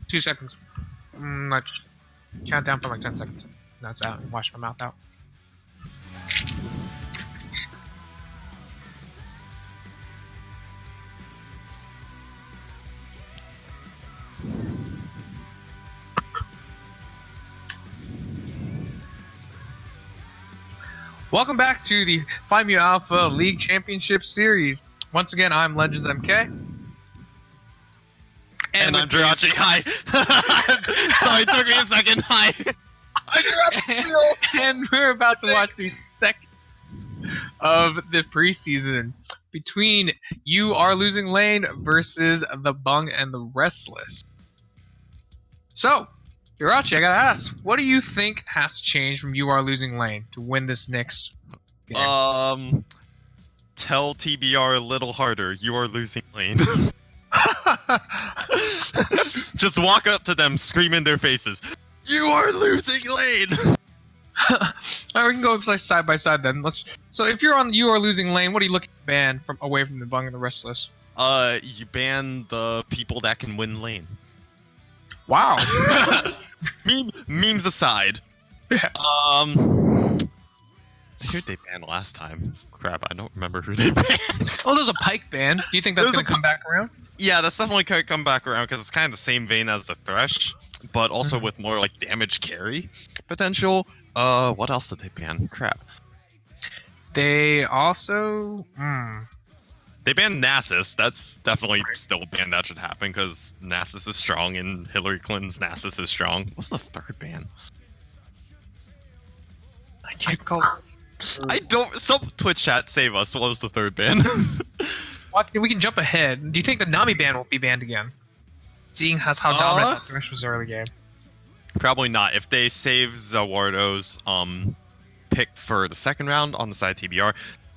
2 seconds. Like, count down for like 10 seconds. That's out and wash my mouth out. Welcome back to the Find Me Alpha League Championship Series. Once again, I'm Legends MK. And I'm Jirachi. Hi. Sorry, it took me a second. Hi. I'm Jirachi. And we're about to watch the second of the preseason between You Are Losing Lane versus the Bung and the Restless. So, Jirachi, I gotta ask, what do you think has changed from You Are Losing Lane to win this next game? Tell TBR a little harder. You are losing lane. Just walk up to them, scream in their faces. You are losing lane. Alright, we can go side by side then. So if you're on You Are Losing Lane, what are you looking to ban from away from the Bung and the Restless? You ban the people that can win lane. Wow. Memes aside. Yeah. Who'd they ban last time? Crap, I don't remember who they banned. Oh, there's a Pike ban. Do you think that's going to come back around? Yeah, that's definitely going to come back around because it's kind of the same vein as the Thresh, but also with more like damage carry potential. What else did they ban? Crap. They also... They banned Nasus. That's definitely still a ban that should happen because Nasus is strong and Hillary Clinton's Nasus is strong. What's the third ban? I can't recall. I don't. Some Twitch chat save us. What was the third ban? We can jump ahead. Do you think the Nami ban will be banned again? Seeing as how dominant that Thresh was early game. Probably not. If they save Zawardo's pick for the second round on the side of TBR,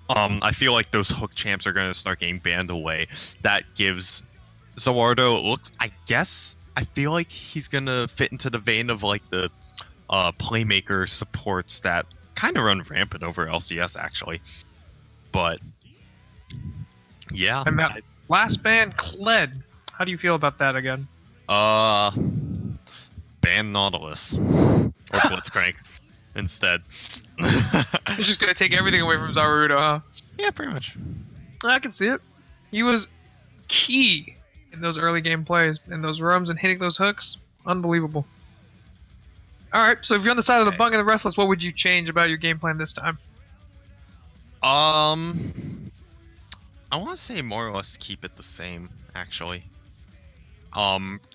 I feel like those hook champs are gonna start getting banned away. That gives Zawardo looks. I feel like he's gonna fit into the vein of like the playmaker supports that kind of run rampant over LCS actually. But yeah. And that last ban, Kled. How do you feel about that again? Ban Nautilus or Blitzcrank instead. He's just gonna take everything away from Zaruto, huh? Yeah, pretty much. I can see it. He was key in those early game plays, in those roams and hitting those hooks. Unbelievable. Alright, so if you're on the side of the Bung and the Restless, what would you change about your game plan this time? I want to say more or less keep it the same, actually.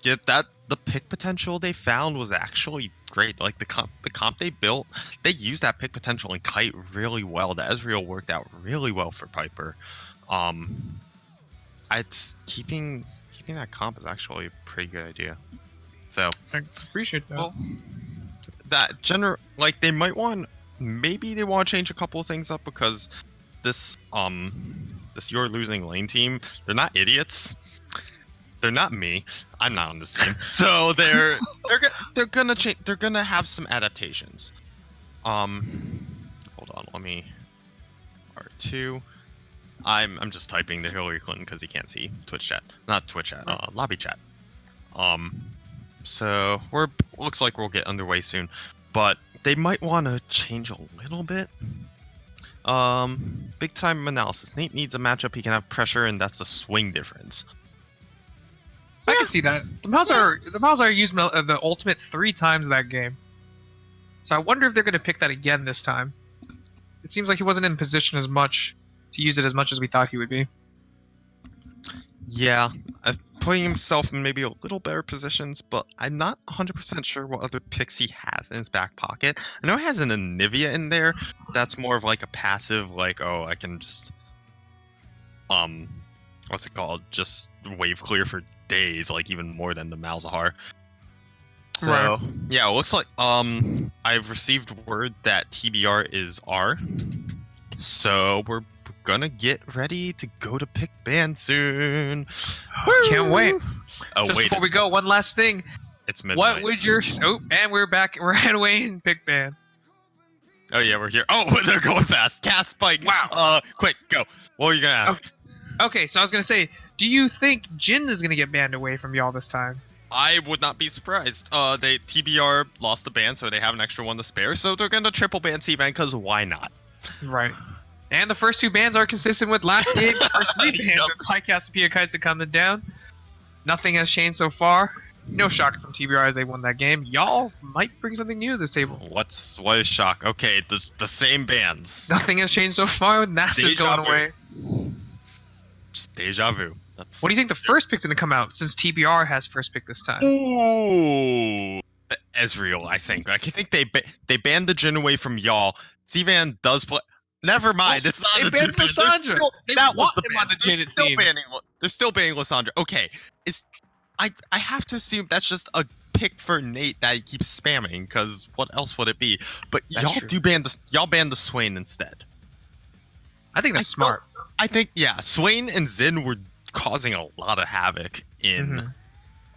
Get that the pick potential they found was actually great. Like the comp they built, they used that pick potential in Kite really well. The Ezreal worked out really well for Piper. It's keeping that comp is actually a pretty good idea. So I appreciate that. Well, like they might maybe they want to change a couple of things up because this You're Losing Lane team, they're not idiots. They're not me. I'm not on this team. So they're gonna change. They're gonna have some adaptations. Hold on. Let me. R2. I'm just typing to Hillary Clinton because he can't see Twitch chat. Not Twitch chat. Lobby chat. So looks like we'll get underway soon, but they might want to change a little bit. Big time analysis. Nate needs a matchup he can have pressure, and that's the swing difference. I can see that. The Malzahar used the ultimate 3 times that game. So I wonder if they're going to pick that again this time. It seems like he wasn't in position as much to use it as much as we thought he would be. Yeah, putting himself in maybe a little better positions, but I'm not 100% sure what other picks he has in his back pocket. I know he has an Anivia in there. That's more of like a passive, like, oh, I can just, what's it called? Just wave clear for days, like even more than the Malzahar. So, right. Yeah, it looks like, I've received word that TBR is R. So we're gonna get ready to go to pick ban soon. Can't wait. Oh, Just wait, before we go, one last thing. It's midnight. What would your... Oh, and we're back. We're right away in pick ban. Oh, yeah, we're here. Oh, they're going fast. Cast spike. Wow. Quick, go. What were you gonna ask? Okay, so I was gonna say, do you think Jin is gonna get banned away from y'all this time? I would not be surprised. They TBR lost the ban, so they have an extra one to spare. So they're gonna triple ban C-Ban because why not? Right. And the first 2 bans are consistent with last game. The first 3 bans Yep. with Pycast and Pia coming down. Nothing has changed so far. No shock from TBR as they won that game. Y'all might bring something new to this table. What is shock? Okay, the same bans. Nothing has changed so far. NASA's Deja going vu. away. Just deja vu. That's. What do you think the first pick's going to come out since TBR has first pick this time? Ooh, Ezreal. I think. I think they banned the Jhin away from y'all. C-Van does play. Never mind. It's not They a banned Jhin ban. Lissandra. They That was want the him ban. on the Jhin, it seems. They're still banning Lissandra. Okay. I have to assume that's just a pick for Nate that he keeps spamming, because what else would it be? But That's y'all true. do ban the y'all ban the Swain instead. I think that's smart. I think Swain and Xin were causing a lot of havoc in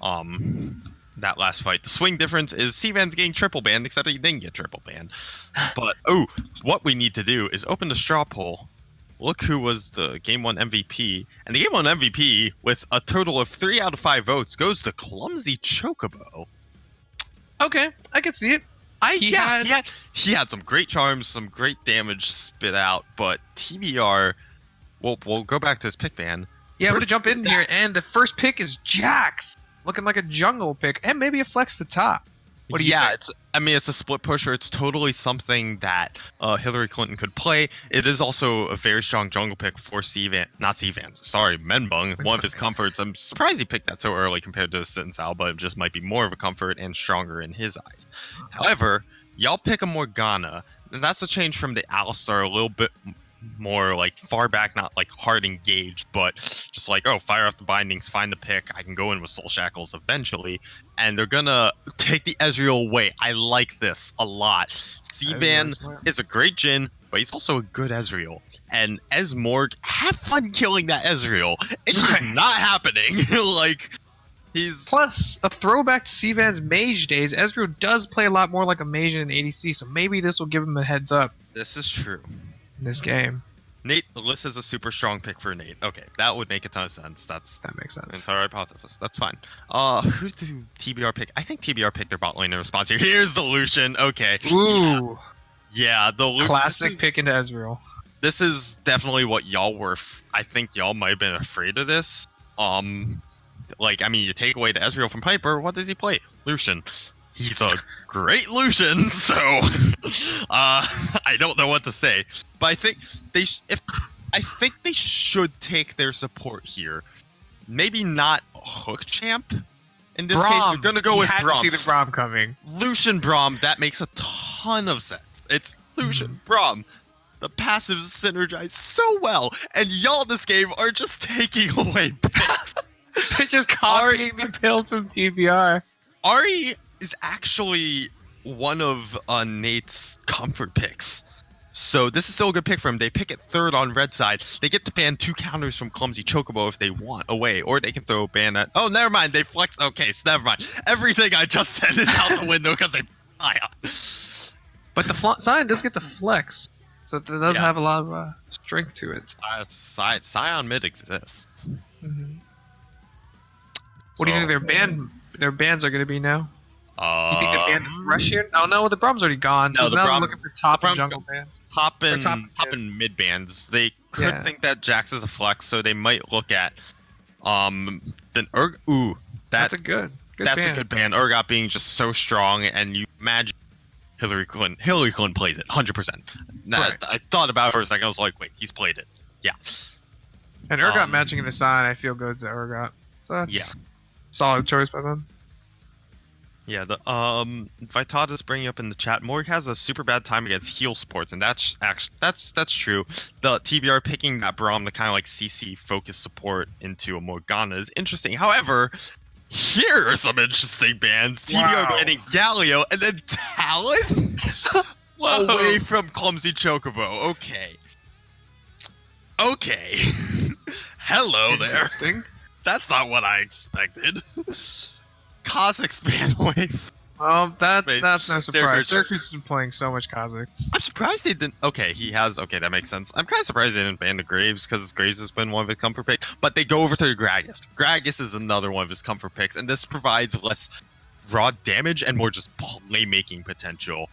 that last fight. The swing difference is C-Van's getting triple banned, except he didn't get triple banned. But what we need to do is open the straw poll. Look who was the Game 1 MVP. And the Game 1 MVP, with a total of 3 out of 5 votes, goes to Clumsy Chocobo. Okay, I can see it. He had some great charms, some great damage spit out, but TBR, we'll go back to his pick ban. Yeah, I'm going to jump in here, and the first pick is Jax. Looking like a jungle pick, and maybe a flex to top. What do you think? It's a split pusher. It's totally something that Hillary Clinton could play. It is also a very strong jungle pick for Menbung, one of his comforts. I'm surprised he picked that so early compared to Sit and Sal, but it just might be more of a comfort and stronger in his eyes. However, y'all pick a Morgana, and that's a change from the Alistar, a little bit more like far back, not like hard engaged, but just like, fire off the bindings, find the pick, I can go in with Soul Shackles eventually, and they're gonna take the Ezreal away. I like this a lot. C-Van is a great Jhin, but he's also a good Ezreal. And Esmorg, have fun killing that Ezreal. It's just not happening. Like, he's... Plus, a throwback to C-Van's mage days, Ezreal does play a lot more like a mage in an ADC, so maybe this will give him a heads up. This is true. In this game. Nate, Alyssa is a super strong pick for Nate. Okay, that would make a ton of sense. That makes sense. It's our hypothesis. That's fine. Who's the TBR pick? I think TBR picked their bot lane in response here. Here's the Lucian. Okay. Ooh. Yeah, the Lucian. Classic pick into Ezreal. This is definitely what y'all were. I think y'all might have been afraid of this. You take away the Ezreal from Piper. What does he play? Lucian. He's a great Lucian, so I don't know what to say. But I think they should take their support here. Maybe not Hook Champ. In this case, they're gonna go with Braum. See the Braum coming. Lucian Braum. That makes a ton of sense. It's Lucian Braum. The passives synergize so well, and y'all this game are just taking away picks. They're just copying the build from TBR. Ahri is actually one of Nate's comfort picks. So this is still a good pick for him. They pick it third on red side. They get to ban 2 counters from Clumsy Chocobo if they want away. Or they can throw a ban at... Oh, never mind. They flex... Okay, so never mind. Everything I just said is out the window because they... But the Scion does get to flex. So it does have a lot of strength to it. Scion mid exists. Mm-hmm. What do you think their bans are going to be now? You think they're banned Russian? Oh no, the Brom's already gone. So now they're looking for top and jungle bans. Hop and mid bans. They could think that Jax is a flex, so they might look at then that's a good that's ban. a good ban. Urgot being just so strong, and you imagine Hillary Clinton plays it 100%. I thought about it for a second. I was like, wait, he's played it. Yeah. And Urgot matching in the sign, I feel goes to Urgot. So that's solid choice by them. Yeah, the Vitada's bringing up in the chat. Morg has a super bad time against heal supports, and that's true. The TBR picking that Braum, the kind of like CC focus support into a Morgana is interesting. However, here are some interesting bans. TBR banning Galio and then Talon away from Clumsy Chocobo. Okay. Hello there. That's not what I expected. Kha'Zix ban away. That's no surprise. Syracuse. Syracuse has been playing so much Kha'Zix. I'm surprised they didn't. Okay, he has. Okay, that makes sense. I'm kind of surprised they didn't ban the Graves because Graves has been one of his comfort picks. But they go over to Gragas. Gragas is another one of his comfort picks, and this provides less raw damage and more just playmaking potential.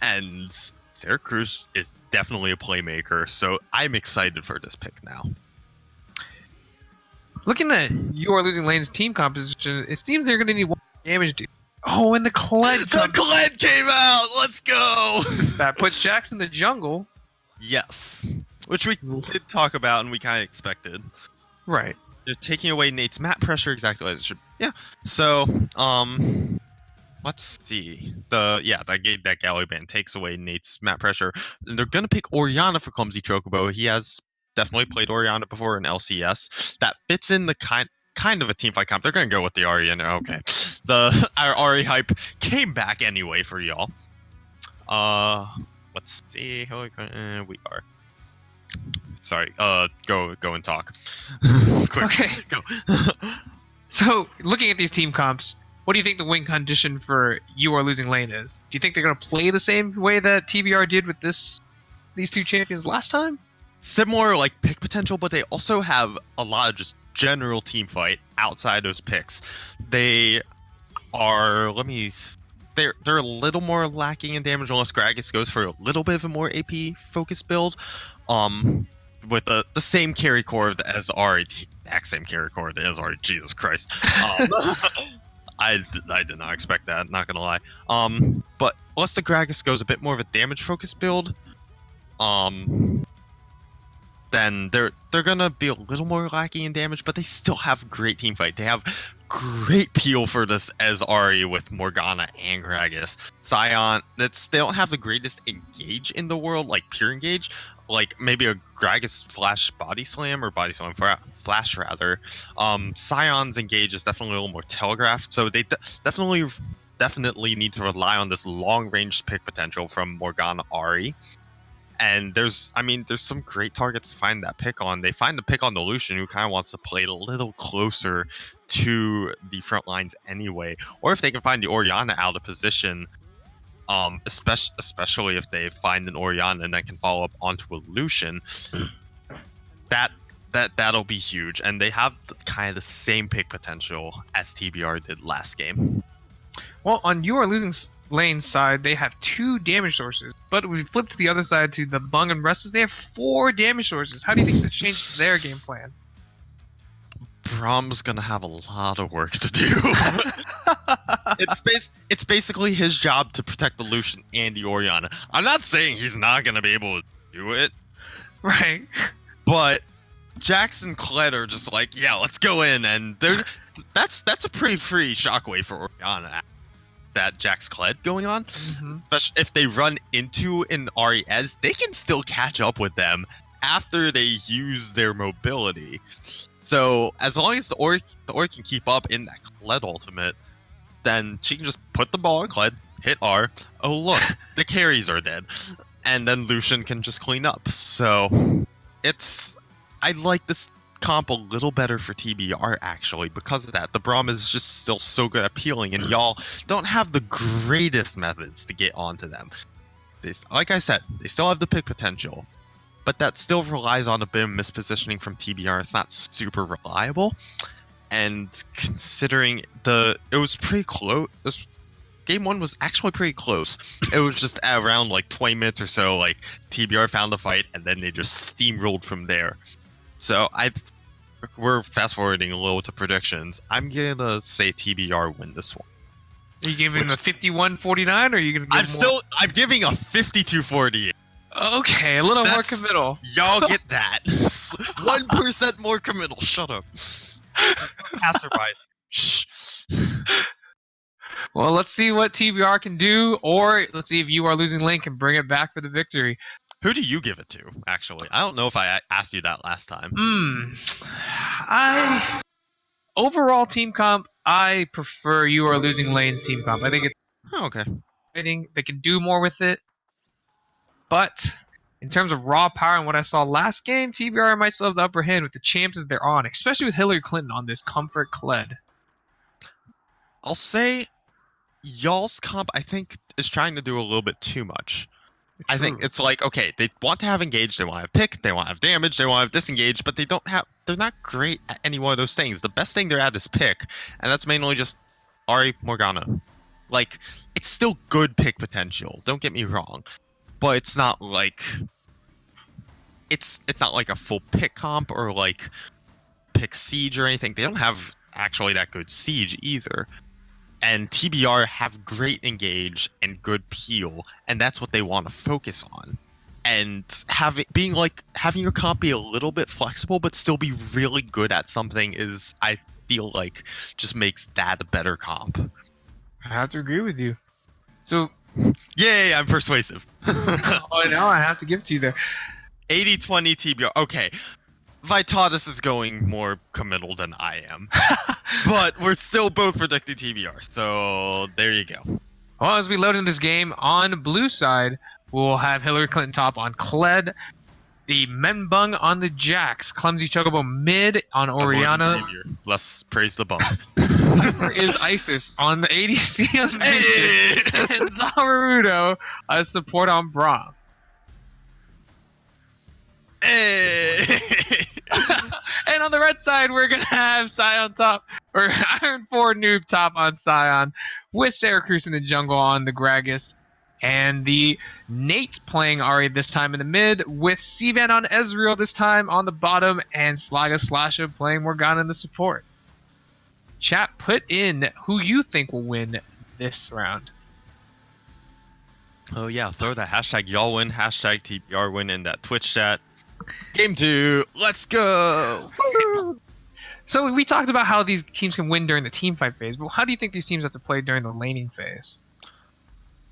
And Syracuse is definitely a playmaker, so I'm excited for this pick now. Looking at You Are Losing Lane's team composition, it seems they're going to need one damage. Oh, and the Kled. The Kled came out. Let's go. That puts Jax in the jungle. Yes, which we did talk about and we kind of expected. Right. They're taking away Nate's map pressure exactly as it should. Yeah. So, let's see. That Gallery Band takes away Nate's map pressure. And they're gonna pick Orianna for Clumsy Chocobo. He has definitely played Orianna before in LCS. That fits in the kind of a team fight comp. They're gonna go with the Ari, and okay. Our Ari hype came back anyway for y'all. Let's see. We are. Sorry. Go and talk. Quick. Okay. Go. So, looking at these team comps, what do you think the win condition for You Are Losing Lane is? Do you think they're gonna play the same way that TBR did with these two champions last time? Similar like pick potential, but they also have a lot of just general team fight outside those picks. They are they're a little more lacking in damage unless Gragas goes for a little bit of a more AP focused build. With the same carry core as Ari, the exact same carry core as Ari. Jesus Christ. I did not expect that, not gonna lie. But unless the Gragas goes a bit more of a damage focused build, then they're gonna be a little more lacking in damage, but they still have great team fight. They have great peel for this as Ari with Morgana and Gragas. Sion, they don't have the greatest engage in the world, like pure engage, like maybe a Gragas flash body slam or body slam flash rather. Sion's engage is definitely a little more telegraphed, so they definitely need to rely on this long range pick potential from Morgana Ari. And there's some great targets to find that pick on. They find the pick on the Lucian, who kind of wants to play a little closer to the front lines anyway. Or if they can find the Orianna out of position, especially if they find an Orianna and then can follow up onto a Lucian, that'll be huge. And they have kind of the same pick potential as TBR did last game. Well, on You Are Losing Lane's side, they have 2 damage sources, but we flip to the other side to the Bung and Restless. They have 4 damage sources. How do you think that changes their game plan? Brom's gonna have a lot of work to do. It's basically his job to protect the Lucian and the Orianna. I'm not saying he's not gonna be able to do it, right? But Jax and Kled are just like, yeah, let's go in, and that's a pretty free shockwave for Orianna. That Jax Kled going on, especially if they run into an RES, they can still catch up with them after they use their mobility. So as long as the Ori can keep up in that Kled ultimate, then she can just put the ball on Kled, hit R. Oh look, the carries are dead, and then Lucian can just clean up. So I like this comp a little better for TBR actually because of that. The Braum is just still so good at peeling, and y'all don't have the greatest methods to get onto them. Like I said, they still have the pick potential, but that still relies on a bit of mispositioning from TBR. It's not super reliable, and considering it was pretty close. Game 1 was actually pretty close. It was just at around like 20 minutes or so, like TBR found the fight, and then they just steamrolled from there. So we're fast forwarding a little to predictions. I'm gonna say TBR win this one. Are you giving a 51-49, or are you gonna give I'm giving a 52-48. Okay, a little more committal. Y'all get that. 1% more committal. Shut up. Passerbys. Shh. Well, let's see what TBR can do, or let's see if You Are Losing Lane can bring it back for the victory. Who do you give it to, actually? I don't know if I asked you that last time. Overall team comp, I prefer You Are Losing Lane's team comp. I think it's okay. They can do more with it. But in terms of raw power and what I saw last game, TBR might still have the upper hand with the champs they're on, especially with Hillary Clinton on this comfort Kled. I'll say y'all's comp, I think, is trying to do a little bit too much. I think True. it's like, okay, they want to have engage, they want to have pick, they want to have damage, they want to have disengage, but they're not great at any one of those things. The best thing they're at is pick, and that's mainly just Ari Morgana. Like, it's still good pick potential, don't get me wrong, but it's not like it's not like a full pick comp or like pick siege or anything. They don't have actually that good siege either. And TBR have great engage and good peel, and that's what they want to focus on. And having your comp be a little bit flexible but still be really good at something is, I feel like, just makes that a better comp. I have to agree with you. So, Yay, I'm persuasive. oh no, I have to give it to you there. 80-20 TBR. Okay, Vitalis is going more committal than I am. But we're still both predicting TBR, so there you go. Well, as we load in this game, on blue side, we'll have Hillary Clinton top on Kled, the Menbung on the Jax, Clumsy Chocobo mid on Oriana. Let's praise the bum. Piper is Isis on the ADC on the Hey! and Zamarudo as support on Braum. Hey! And on the red side, we're going to have Scion top, or Iron 4 noob top on Scion, with Syracuse in the jungle on the Gragas, and the Nate playing Ahri this time in the mid, with Sivan on Ezreal this time on the bottom, and Slaga Slasha playing Morgana in the support. Chat, put in who you think will win this round. Oh yeah, throw the hashtag y'all win, hashtag TBR win in that Twitch chat. Game 2, let's go! So we talked about how these teams can win during the team fight phase, but how do you think these teams have to play during the laning phase?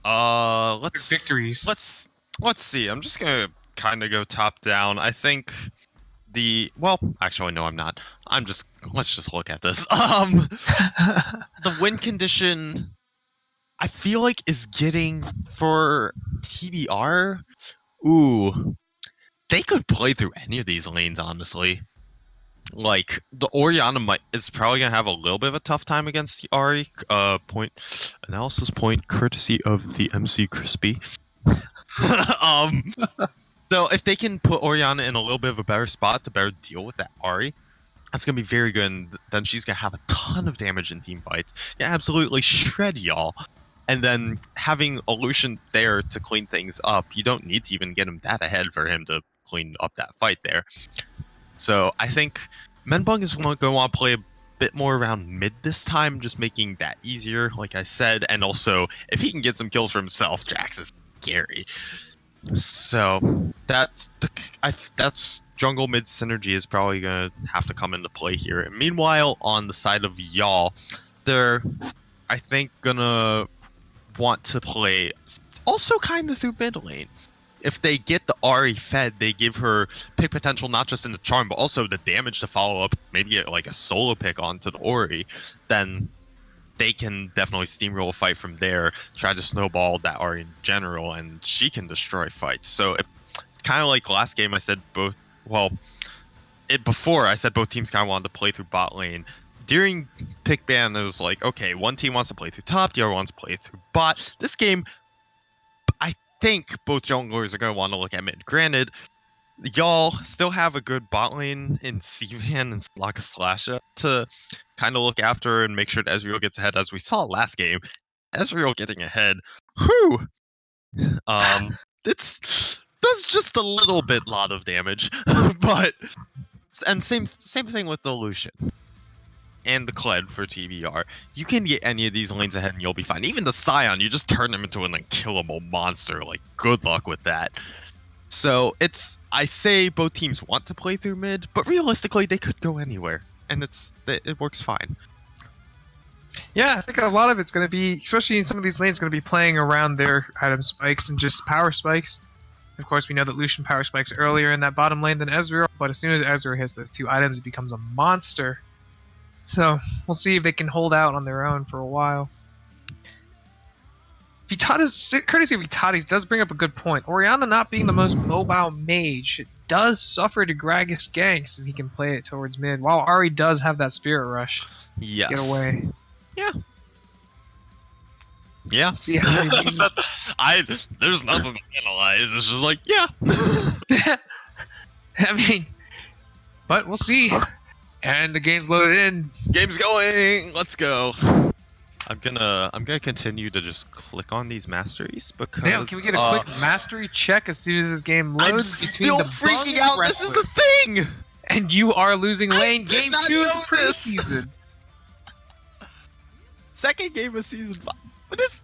Victories. Let's see. I'm just gonna kind of go top down. I think actually no, I'm not. Let's just look at this. The win condition, I feel like, is getting for TBR. Ooh, they could play through any of these lanes, honestly. Like, the Orianna is probably gonna have a little bit of a tough time against the Ahri. Analysis point, courtesy of the MC Crispy. So if they can put Orianna in a little bit of a better spot to better deal with that Ahri, that's gonna be very good. And then she's gonna have a ton of damage in team fights. Yeah, absolutely shred y'all. And then having a Lucian there to clean things up, you don't need to even get him that ahead for him to clean up that fight there. So I think Menbung is going to want to play a bit more around mid this time, just making that easier, like I said. And also, if he can get some kills for himself, Jax is scary. So that's jungle mid synergy is probably going to have to come into play here. And meanwhile, on the side of y'all, they're, I think, going to want to play also kind of through mid lane. If they get the Ahri fed, they give her pick potential not just in the charm, but also the damage to follow up, maybe like a solo pick onto the Ahri, then they can definitely steamroll a fight from there, try to snowball that Ahri in general, and she can destroy fights. So kind of like last game, I said before I said both teams kind of wanted to play through bot lane. During pick ban, it was like, okay, one team wants to play through top, the other wants to play through bot. This game, I think both junglers are going to want to look at mid. Granted, y'all still have a good bot lane in Sivan and Slaga Slasha to kind of look after and make sure that Ezreal gets ahead. As we saw last game, Ezreal getting ahead, whew, does just a little bit lot of damage, but and same thing with the Lucian and the Kled for TBR. You can get any of these lanes ahead and you'll be fine. Even the Scion, you just turn him into an unkillable monster. Like, good luck with that. So I say both teams want to play through mid, but realistically they could go anywhere, and it works fine. Yeah, I think a lot of it's going to be, especially in some of these lanes, going to be playing around their item spikes and just power spikes. Of course, we know that Lucian power spikes earlier in that bottom lane than Ezreal, but as soon as Ezreal hits those two items, it becomes a monster. So we'll see if they can hold out on their own for a while. Courtesy of Vitatis does bring up a good point. Orianna not being the most mobile mage does suffer to Gragas ganks if he can play it towards mid, while Ahri does have that Spirit Rush. Yes. Get away. Yeah. Yeah. See how many There's nothing to analyze. It's just like, yeah. I mean, but we'll see. And the game's loaded in. Game's going. Let's go. I'm gonna continue to just click on these masteries because. Damn, can we get a quick mastery check as soon as this game loads? I'm still freaking out. This is the thing. And you are losing lane. Game 2 of preseason. Second game of season 5. This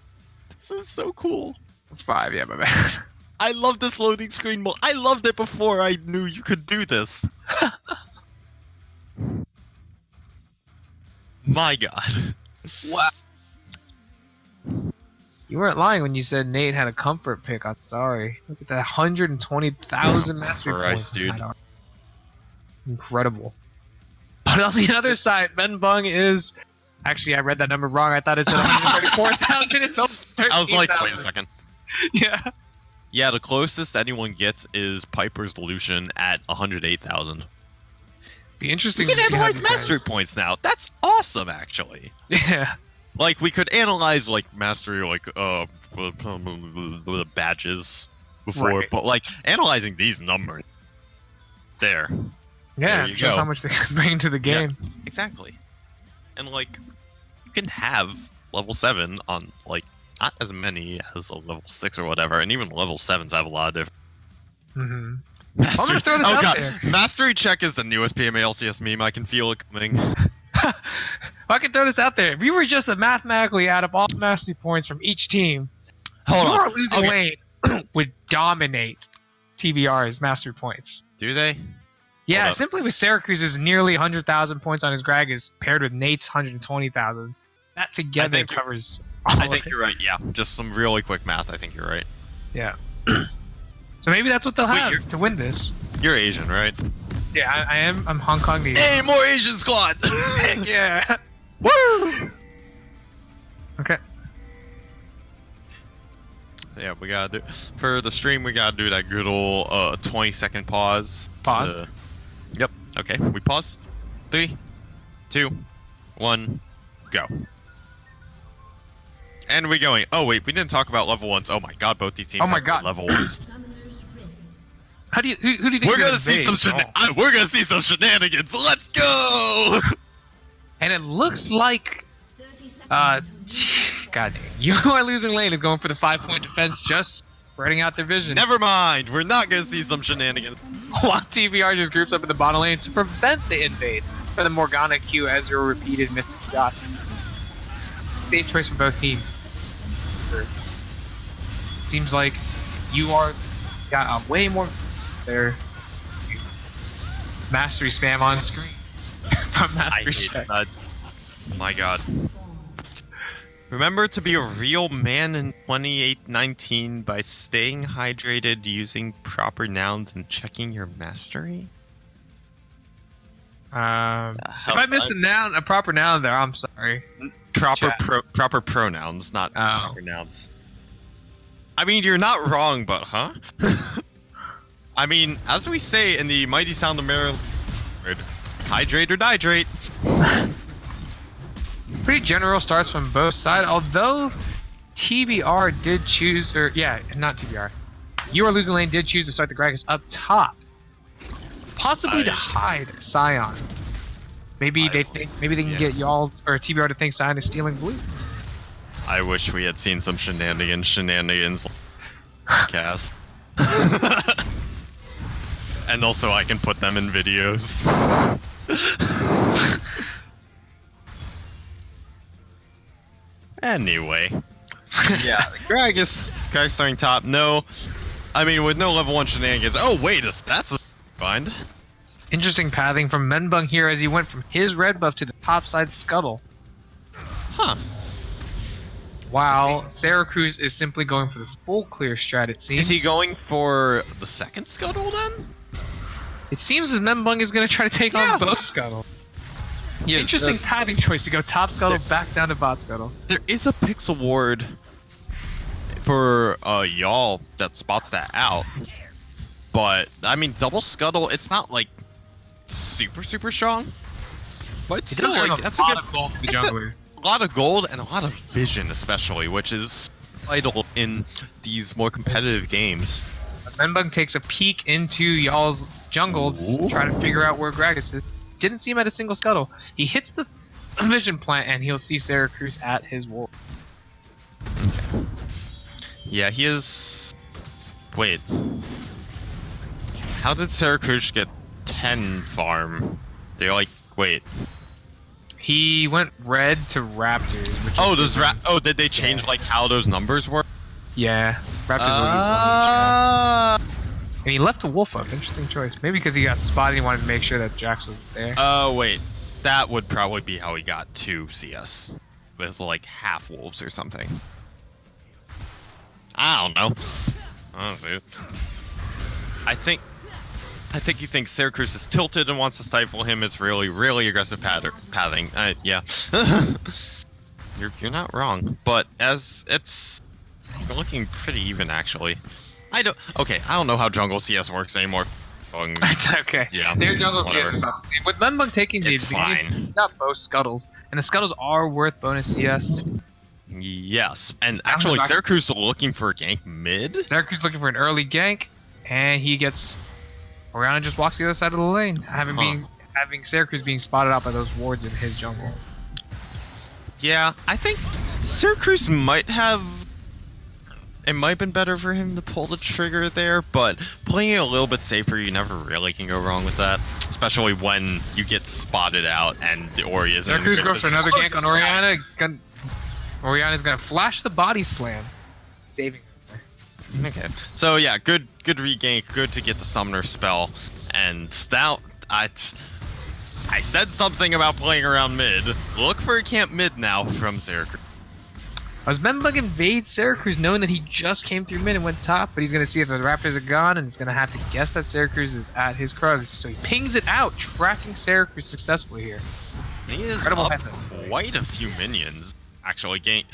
is so cool. 5, yeah, my bad. I love this loading screen mode. I loved it before I knew you could do this. My God. Wow. You weren't lying when you said Nate had a comfort pick. I'm sorry. Look at that 120,000 mastery points. Dude. Incredible. But on the other side, Ben Bung is... Actually, I read that number wrong. I thought it said 134,000. It's only 13,000. I was like, wait a second. Yeah. Yeah, the closest anyone gets is Piper's Lucian at 108,000. Be interesting. We can analyze mastery points now. That's awesome, actually. Yeah. Like, we could analyze, like, mastery, like, badges before, Right. but, like, analyzing these numbers. There. Yeah, There you it shows go. how much they can bring to the game. Yeah, exactly. And, like, you can have level 7 on, like, not as many as a level 6 or whatever, and even level 7s have a lot of different. Mm-hmm. Mastery... I'm gonna throw this oh out god, there. Mastery check is the newest PMA LCS meme. I can feel it coming. I can throw this out there. If we were just to mathematically add up all mastery points from each team, Hold you on. are losing lane would dominate TBR's mastery points. Do they? Yeah, Hold up. simply with Syracuse's nearly 100,000 points on his Gragas paired with Nate's 120,000. That together think covers all I of think it. you're right. Yeah, just some really quick math. I think you're right. Yeah. So maybe that's what they'll Wait, have to win this. You're Asian, right? Yeah, I am. I'm Hong Kong native. Hey, more Asian squad! Heck yeah. Woo! Okay. Yeah, we gotta do for the stream. We gotta do that good old 20-second pause. Pause. Yep. Okay. We pause. 3, 2, 1, go. And we going. Oh wait, we didn't talk about level 1s. Oh my god, both these teams. Oh my have god. level 1s. Who do you think We're gonna see some we're gonna see some shenanigans. Let's go. And it looks like god damn, you are losing lane is going for the 5-point defense, just spreading out their vision. Never mind. We're not gonna see some shenanigans. While TBR just groups up in the bottom lane to prevent the invade for the Morgana Q as your repeated missed shots. Safe choice for both teams. Seems like you are got a way more there. Mastery spam on screen from Mastery Check. My god. Remember to be a real man in 2819 by staying hydrated, using proper nouns, and checking your mastery? If I missed a proper noun there, I'm sorry. Proper pronouns, not proper nouns. I mean, you're not wrong, but huh? I mean, as we say in the mighty sound of Maryland, hydrate or dihydrate. Pretty general starts from both sides, although TBR did choose, or yeah, not TBR. You Are Losing Lane did choose to start the Gragas up top, possibly to hide Scion. Maybe they can get y'all or TBR to think Scion is stealing blue. I wish we had seen some shenanigans cast. And also I can put them in videos. Anyway. Yeah, Gragas starting top. No. I mean, with no level 1 shenanigans. Oh, wait, that's a find. Interesting pathing from Menbung here as he went from his red buff to the topside scuttle. Huh. While Syracuse is simply going for the full clear strat, it seems. Is he going for the second scuttle then? It seems as Menbung is going to try to take on both scuttle. Yes, Interesting pathing choice to go top scuttle back down to bot scuttle. There is a pixel ward for YALL that spots that out. But, I mean, double scuttle, it's not like super strong. But it's still like, that's a good. lot of gold and a lot of vision, especially, which is vital in these more competitive games. Menbug takes a peek into y'all's jungle to try to figure out where Gragas is. Didn't see him at a single scuttle. He hits the vision plant and he'll see Syracuse at his wall. Okay. Yeah, he is. Wait. How did Syracuse get 10 farm? They're like, wait. He went red to Raptors. Which did they change like how those numbers work? Yeah, Raptors. And he left a wolf up. Interesting choice. Maybe because he got spotted, he wanted to make sure that Jax wasn't there. Oh wait, that would probably be how he got 2 CS with like half wolves or something. I don't know. Honestly, I think he thinks Syracuse is tilted and wants to stifle him. It's really aggressive pathing. Yeah, you're not wrong, but as it's looking pretty even actually. I don't know how jungle CS works anymore. It's okay. Yeah. Their jungle CS is about the same. With Menbug taking the advantage, he got both scuttles, and the scuttles are worth bonus CS. Yes, and actually Syracuse looking for a gank mid. Syracuse looking for an early gank, and he gets. Oriana just walks the other side of the lane, having Syracuse being spotted out by those wards in his jungle. Yeah, I think Syracuse might have. It might have been better for him to pull the trigger there, but playing it a little bit safer, you never really can go wrong with that. Especially when you get spotted out and the Ori isn't. Syracuse goes for another gank on Oriana. Oriana's gonna flash the body slam, saving her. Okay, so yeah, good regank, good to get the summoner spell, and now I said something about playing around mid. Look for a camp mid now from Syracuse. As Menbug invades Syracuse, knowing that he just came through mid and went top, but he's going to see if the Raptors are gone, and he's going to have to guess that Syracuse is at his Krugs. So he pings it out, tracking Syracuse successfully here. He is up quite a few minions, actually,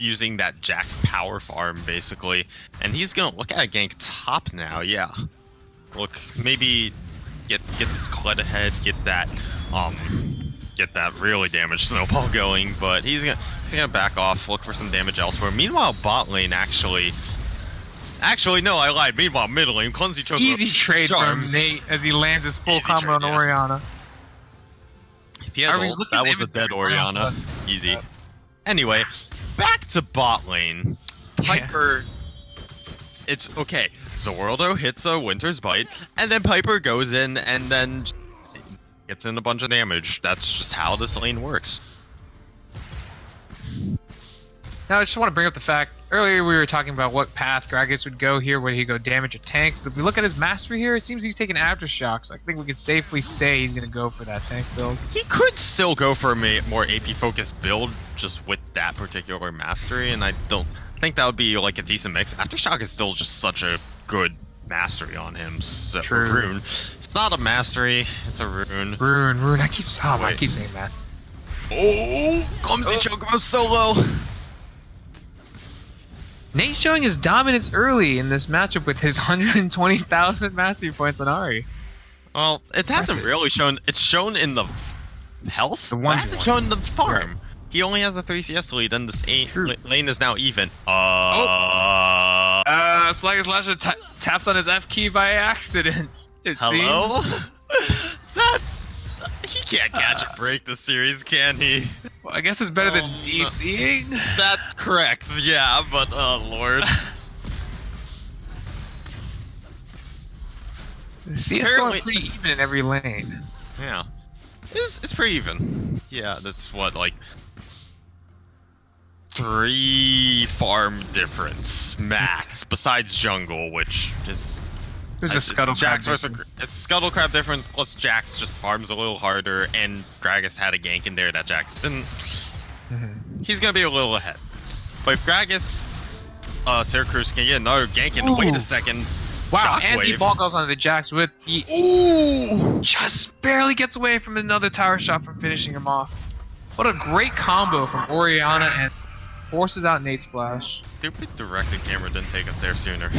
using that Jax power farm, basically. And he's going to look at a gank top now, yeah. Look, maybe get this Colette ahead, get that really damaged snowball going, but he's gonna back off, look for some damage elsewhere. Meanwhile, bot lane actually no, I lied. Meanwhile, mid lane, clumsy choke. Easy trade from Nate as he lands his full combo on Oriana. If he had ult, that was a dead Oriana. Easy. Anyway, back to bot lane. Piper. It's okay. Zoroardo hits a Winter's Bite, and then Piper goes in and then gets in a bunch of damage. That's just how this lane works. Now I just want to bring up the fact, earlier we were talking about what path Gragas would go here, would he go damage a tank? But if we look at his mastery here, it seems he's taking aftershocks. I think we could safely say he's going to go for that tank build. He could still go for a more AP focused build just with that particular mastery, and I don't think that would be like a decent mix. Aftershock is still just such a good mastery on him. So True. Rune. It's not a mastery, it's a rune. Rune. I keep saying that. Oh, clumsy Chocobo solo. Nate's showing his dominance early in this matchup with his 120,000 mastery points on Ahri. Well, it hasn't really shown. It's shown in the health. It hasn't shown in the farm. Right. He only has a 3 CS lead, and this lane is now even. Sluggish Lasher taps on his F key by accident. Hello? He can't catch a break this series, can he? Well, I guess it's better than DCing. That's correct, yeah, but oh lord. The CS going pretty even in every lane. Yeah. It's pretty even. Yeah, that's what, like 3 farm difference max, besides jungle, which is there's a Scuttle Crab difference. It's Scuttle Crab difference, plus Jax just farms a little harder, and Gragas had a gank in there that Jax didn't. He's gonna be a little ahead. But if Gragas, Syracuse can get another gank in, wait a second. Wow, and the ball goes onto the Jax with the. Ooh! Just barely gets away from another tower shot from finishing him off. What a great combo from Oriana and forces out Nate Splash. Stupid directed camera didn't take us there sooner.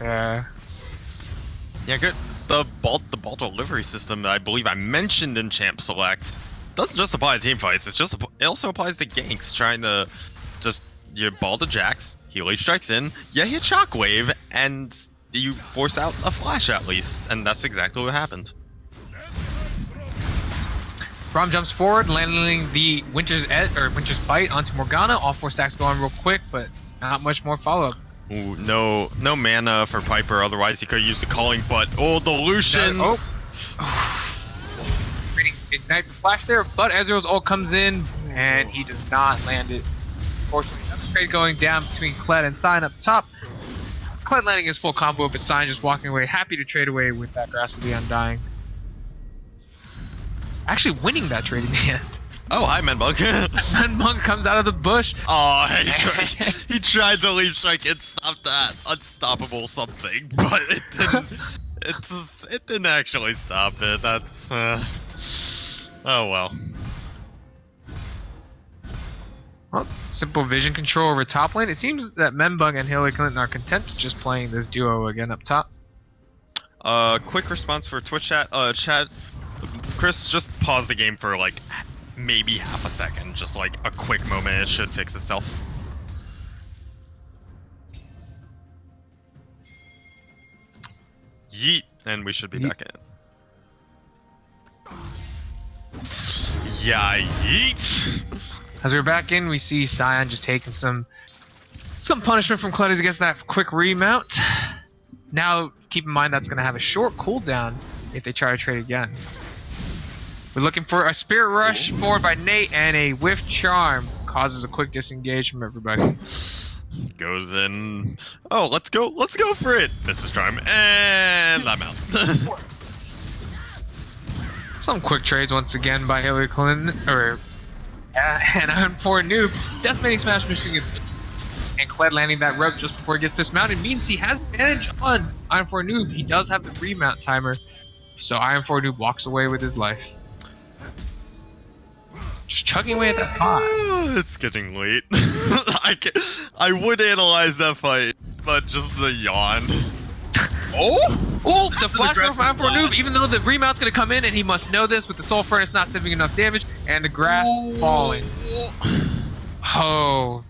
Yeah. Yeah, good. The Balto livery system that I believe I mentioned in Champ Select doesn't just apply to team fights. It also applies to ganks trying to just you ball the jacks. He leaf strikes in. You hit shockwave, and you force out a flash at least, and that's exactly what happened. Braum jumps forward, landing the Winter's Bite onto Morgana. All 4 stacks going real quick, but not much more follow-up. Ooh, no mana for Piper, otherwise he could use the calling, but oh, the Lucian! Creating Ignite the Flash there, but Ezreal's ult comes in, and he does not land it. Fortunately, that's trade going down between Kled and Sign up top. Kled landing his full combo, but Sign just walking away, happy to trade away with that Grasp of the Undying. Actually winning that trade in the end. Oh, hi, Menbug. Menbug comes out of the bush. Oh, he tried to leaf strike and stop that unstoppable something, but it didn't. It didn't actually stop it. That's oh well. Well, simple vision control over top lane. It seems that Menbug and Hillary Clinton are content to just playing this duo again up top. Quick response for Twitch chat. Chat. Chris, just pause the game for like maybe half a second, just like a quick moment. It should fix itself. Yeet, and we should be back in. Yeah, yeet. As we're back in, we see Sion just taking some punishment from Kled as he gets that quick remount. Now, keep in mind that's going to have a short cooldown if they try to trade again. We're looking for a Spirit Rush forward by Nate, and a Whiff Charm causes a quick disengage from everybody. Goes in. Oh, let's go for it. Mrs. Charm, and I'm out. Some quick trades once again by Hillary Clinton, and Iron 4 Noob. Decimating Smash Mission against and Kled landing that rope just before he gets dismounted means he has advantage on Iron 4 Noob. He does have the remount timer, so Iron 4 Noob walks away with his life. Just chugging away at that pot. It's getting late. I would analyze that fight, but just the yawn. Oh, the flash throw from Iron 4 Noob, even though the remount's going to come in, and he must know this with the Soul Furnace not saving enough damage, and the grass falling. Oh,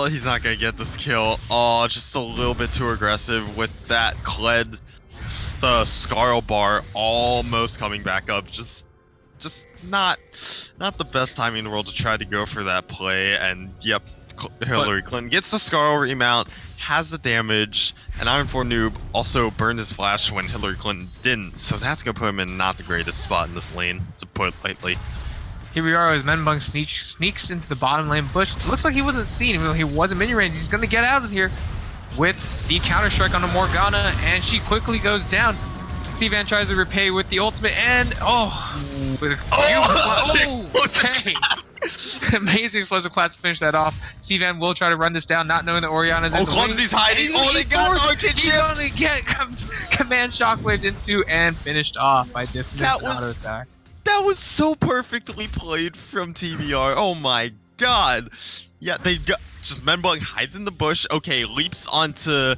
he's not going to get this kill. Oh, just a little bit too aggressive with that Kled, the Scarl bar almost coming back up. Just not the best timing in the world to try to go for that play. And yep, Hillary Clinton gets the Scarl remount, has the damage, and Iron 4 Noob also burned his flash when Hillary Clinton didn't, so that's gonna put him in not the greatest spot in this lane, to put it lightly. Here we are as Menbug sneaks into the bottom lane bush. It looks like he wasn't seen, even though he was in minion range. He's gonna get out of here with the counter strike on the Morgana, and she quickly goes down. C-Van tries to repay with the ultimate, and with a amazing explosive class to finish that off. C-Van will try to run this down, not knowing that Oriana's in the Clumsy's hiding. Oh, they got Arcade Shift. He's gonna get command shockwaved into and finished off by dismissed auto attack. That was so perfectly played from TBR. Oh my god. Yeah, they got just Menbug hides in the bush. Okay, leaps onto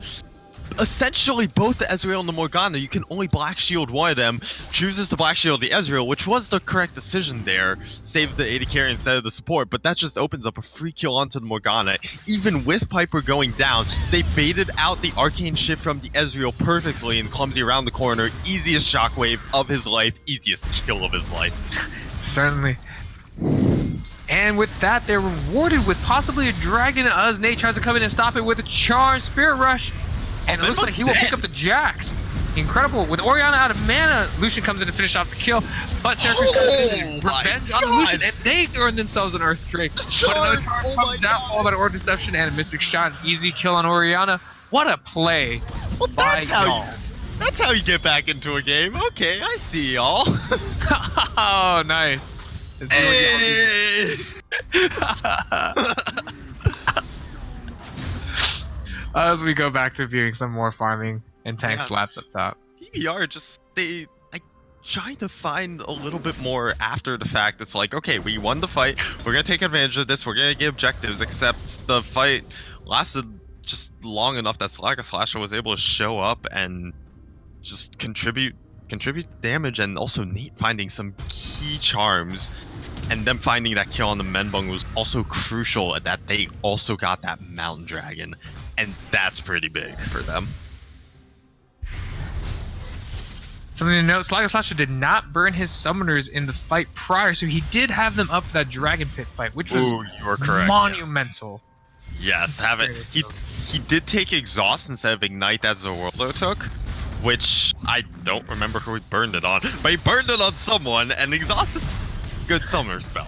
essentially both the Ezreal and the Morgana. You can only Black Shield one of them. Chooses to Black Shield the Ezreal, which was the correct decision there. Save the AD carry instead of the support, but that just opens up a free kill onto the Morgana. Even with Piper going down, they baited out the Arcane Shift from the Ezreal perfectly, and Clumsy around the corner. Easiest shockwave of his life, easiest kill of his life. Certainly. And with that, they're rewarded with possibly a dragon as Nate tries to come in and stop it with a charge Spirit Rush. And it looks like he will pick up the Jax. Incredible. With Oriana out of mana, Lucian comes in to finish off the kill. But Syracuse comes in and revenge on Lucian, and they earn themselves an Earth Drake. But another charge comes out, followed by an Orb Deception and a Mystic Shot. Easy kill on Oriana. What a play by YALL. That's how you get back into a game. Okay, I see y'all. Oh, nice. Hey. As we go back to viewing some more farming and tank slaps up top. TBR just trying to find a little bit more after the fact. It's like, okay, we won the fight. We're gonna take advantage of this. We're gonna get objectives. Except the fight lasted just long enough that Slasher was able to show up and just contribute contribute to damage, and also Nate finding some key charms, and them finding that kill on the Menbung was also crucial that they also got that Mountain Dragon, and that's pretty big for them. Something to note, Slaga Slasher did not burn his summoners in the fight prior, so he did have them up for that Dragon Pit fight, which was you are correct. monumental. Yes, have it. He did take Exhaust instead of Ignite that Zerwolo took, which I don't remember who he burned it on, but he burned it on someone, and Exhaust is a good summoner spell.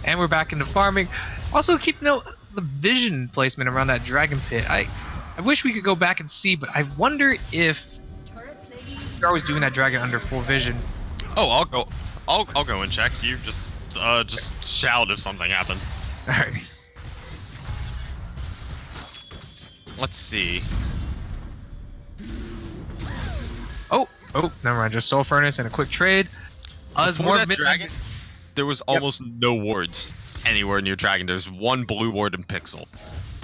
And we're back into farming. Also, keep note the vision placement around that Dragon Pit. I wish we could go back and see, but I wonder if you're always doing that dragon under full vision. Oh, I'll go and check. You just shout if something happens. All right. Let's see. Oh, never mind. Just Soul Furnace and a quick trade. Before that dragon, there was almost no wards anywhere near dragon. There's one blue ward in Pixel.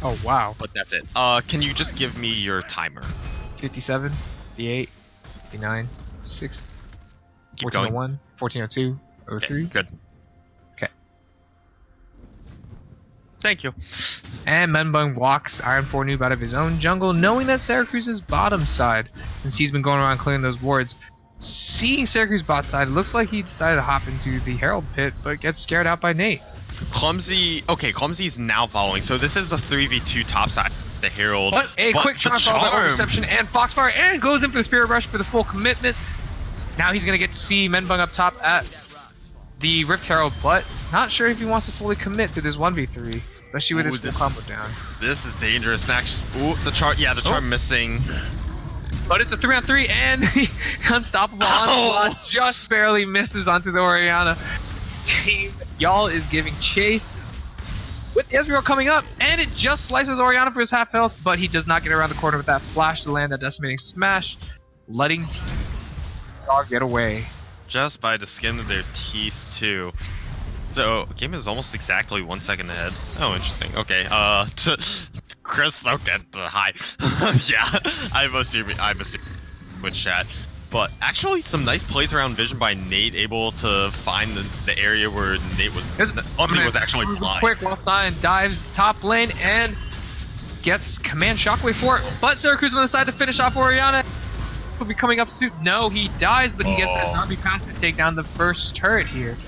Oh wow. But that's it. Can you just give me your timer? 57, 58, 59, 60, Keep 1401, 1402, 03. Okay, good. Okay. Thank you. And Menbung walks Iron 4 Noob out of his own jungle, knowing that Syracuse bottom side, since he's been going around clearing those wards. Seeing Syracuse bot side, it looks like he decided to hop into the Herald Pit, but gets scared out by Nate. Clumsy's now following, so this is a 3v2 topside. The Herald. But a quick charm follow that reception and Foxfire, and goes in for the Spirit Rush for the full commitment. Now he's going to get to see Menbung up top at the Rift Herald, but not sure if he wants to fully commit to this 1v3, especially with his full combo down. This is dangerous. Next, the charm missing. But it's a 3-on-3, and unstoppable onslaught just barely misses onto the Orianna. Team YALL is giving chase with Ezreal coming up, and it just slices Orianna for his half health, but he does not get around the corner with that flash to land that decimating smash, letting Team Dog get away. Just by the skin of their teeth, too. So, game is almost exactly 1 second ahead. Oh, interesting. Okay, Chris, okay, hi. Yeah, I'm assuming with chat. But actually, some nice plays around vision by Nate, able to find the area where Nate was. Clumsy was actually blind. Quick, while Sion dives top lane and gets command shockwave for it. But Syracuse on the side to finish off Orianna. Will be coming up soon. No, he dies, but he gets that zombie pass to take down the first turret here.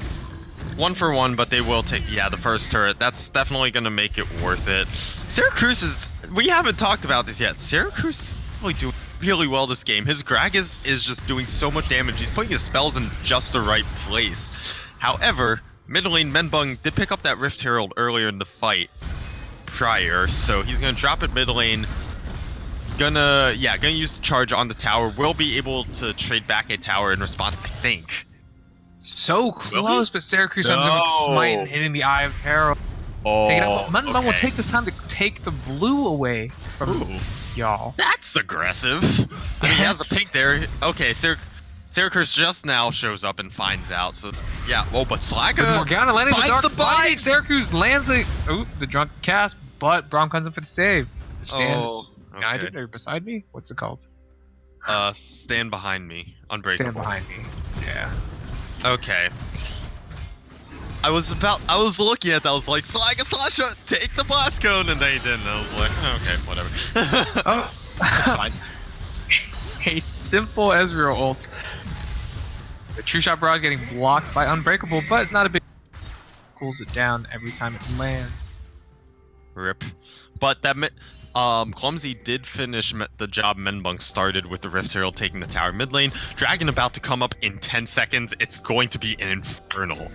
1 for 1, but they will take, the first turret. That's definitely going to make it worth it. Syracuse is, we haven't talked about this yet. Syracuse is really doing really well this game. His Gragas is just doing so much damage. He's putting his spells in just the right place. However, mid lane Menbung did pick up that Rift Herald earlier in the fight prior, so he's going to drop it mid lane. Gonna use the charge on the tower. Will be able to trade back a tower in response, I think. So close, but Syracuse ends up with the smite and hitting the Eye of Herald. Take it out. Menbung will take this time to take the blue away from YALL. That's aggressive. I mean, he has a pink there. Okay, Syracuse just now shows up and finds out. So yeah, but Slaga Morgana landing finds the bite. Syracuse lands the drunk cast, but Braum comes in for the save. The stand is united or beside me. What's it called? Stand behind me. Unbreakable. Stand behind me. Yeah. Okay. I was looking at that. I was like, Slaga Slasha, take the blast cone, and they didn't. I was like, okay, whatever. That's fine. A simple Ezreal ult. The True Shot Barrage getting blocked by Unbreakable, but it's not a big. Cools it down every time it lands. Rip. But that Clumsy did finish the job Menbung started with the Rift Herald taking the tower mid lane. Dragon about to come up in 10 seconds. It's going to be an Infernal.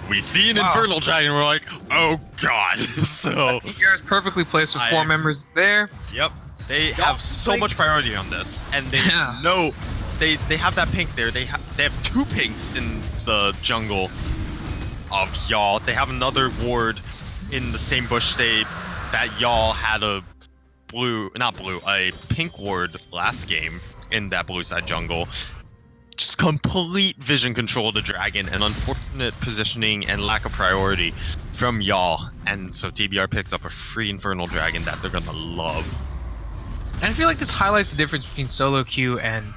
We see an Infernal Dragon, we're like, oh god. So TBR is perfectly placed with 4 members there. Yep. They have so much priority on this, and they know they have that pink there. They have 2 pinks in the jungle of YALL. They have another ward in the same bush that YALL had a pink ward last game in that blue side jungle. Just complete vision control of the dragon and unfortunate positioning and lack of priority from YALL. And so TBR picks up a free Infernal Dragon that they're gonna love. And I feel like this highlights the difference between solo queue and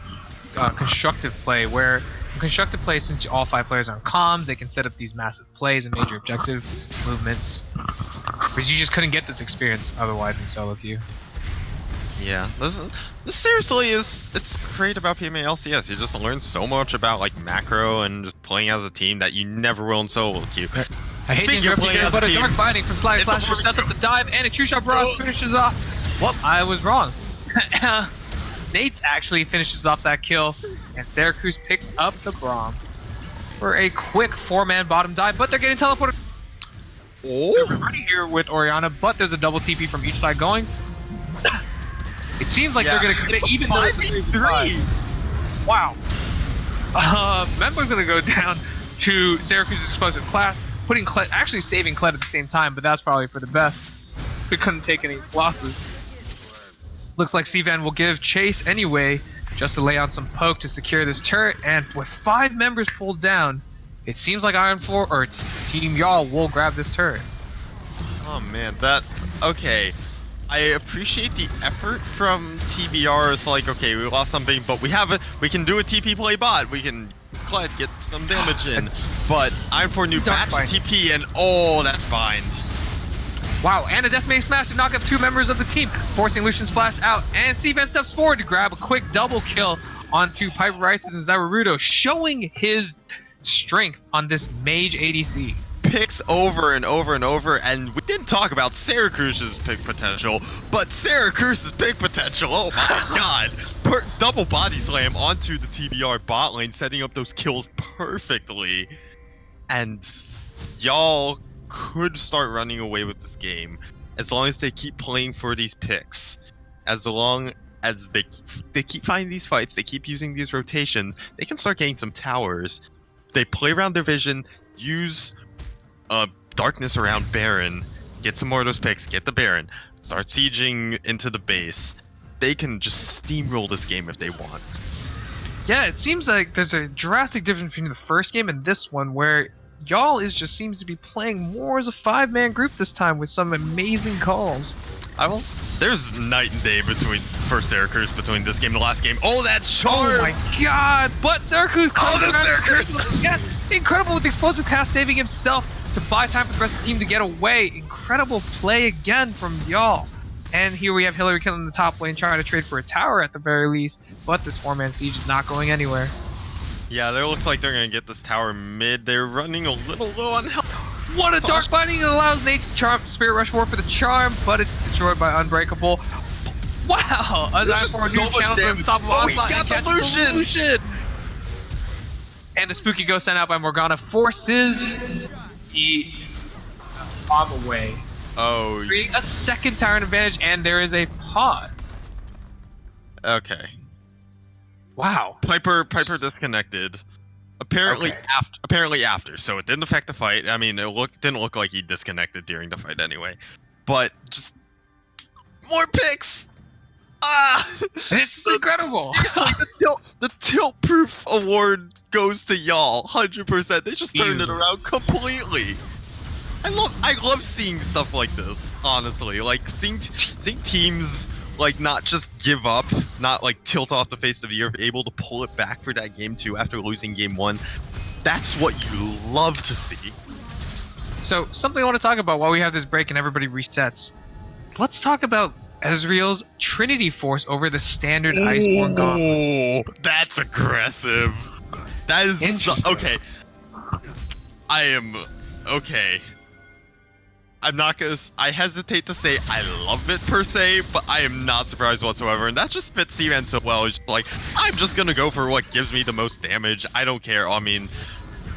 constructive play, where in constructive play, since all 5 players are on comms, they can set up these massive plays and major objective movements. Because you just couldn't get this experience otherwise in solo queue. Yeah, this seriously it's great about PMA LCS. You just learn so much about like macro and just playing as a team that you never will in solo queue. I hate to interrupt you here, but a dark binding from Slide Slasher sets up the dive, and a true shot Bros finishes off. Well, I was wrong. Nate's actually finishes off that kill, and Syracuse picks up the Braum for a quick 4-man bottom dive, but they're getting teleported. They're running here with Orianna, but there's a double TP from each side going. It seems like they're going to commit even though it's a 3v5. Wow. Membo's going to go down to Syracuse's explosive class, putting Kled, actually saving Kled at the same time, but that's probably for the best. We couldn't take any losses. Looks like Cvan will give chase anyway, just to lay on some poke to secure this turret, and with 5 members pulled down, it seems like Iron4 or Team YALL will grab this turret. Oh man, okay. I appreciate the effort from TBR. It's like, okay, we lost something, but we can do a TP play bot. We can Kled get some damage in, but Iron4 knew back to TP, and oh, that bind. Wow, and a Deathmate Smash to knock up 2 members of the team, forcing Lucian's flash out, and Cvan steps forward to grab a quick double kill onto Piper Rices and Zarurudo, showing his strength on this mage ADC. Picks over and over and over, and we didn't talk about Syracuse's pick potential, but Syracuse's pick potential, oh my god! Double body slam onto the TBR bot lane, setting up those kills perfectly, and y'all could start running away with this game as long as they keep playing for these picks. As long as they keep finding these fights, they keep using these rotations, they can start getting some towers. They play around their vision, use darkness around Baron, get some more of those picks, get the Baron, start sieging into the base. They can just steamroll this game if they want. Yeah, it seems like there's a drastic difference between the first game and this one, where YALL just seems to be playing more as a 5-man group this time with some amazing calls. There's night and day for Syracuse between this game and the last game. Oh, that charm! Oh my god! But Syracuse! Oh, the Syracuse! Yes, incredible with explosive cast, saving himself to buy time for the rest of the team to get away. Incredible play again from YALL. And here we have Hillary killing the top lane, trying to trade for a tower at the very least. But this 4-man siege is not going anywhere. Yeah, it looks like they're going to get this tower mid. They're running a little low on health. What a dark binding! It allows Nate to charm Spirit Rush for the charm, but it's destroyed by Unbreakable. Wow! As Iron4 new challenge from the top of he got the Lucian! And the spooky ghost sent out by Morgana forces the bomb away. Oh. Creating a second tower advantage, and there is a pod. Okay. Wow. Piper disconnected. Apparently after, so it didn't affect the fight. I mean, didn't look like he disconnected during the fight anyway. But just more picks. It's incredible. Like the tilt proof award goes to y'all 100%. They just turned it around completely. I love seeing stuff like this, honestly. Like seeing teams like not just give up, not like tilt off the face of the earth, able to pull it back for that game 2 after losing game 1. That's what you love to see. So something I want to talk about while we have this break and everybody resets. Let's talk about Ezreal's Trinity Force over the standard Iceborne Gauntlet. Oh, that's aggressive. That is okay. Okay. I'm not gonna. I hesitate to say I love it per se, but I am not surprised whatsoever, and that just fits Cvan so well. It's just like, I'm just gonna go for what gives me the most damage. I don't care. I mean,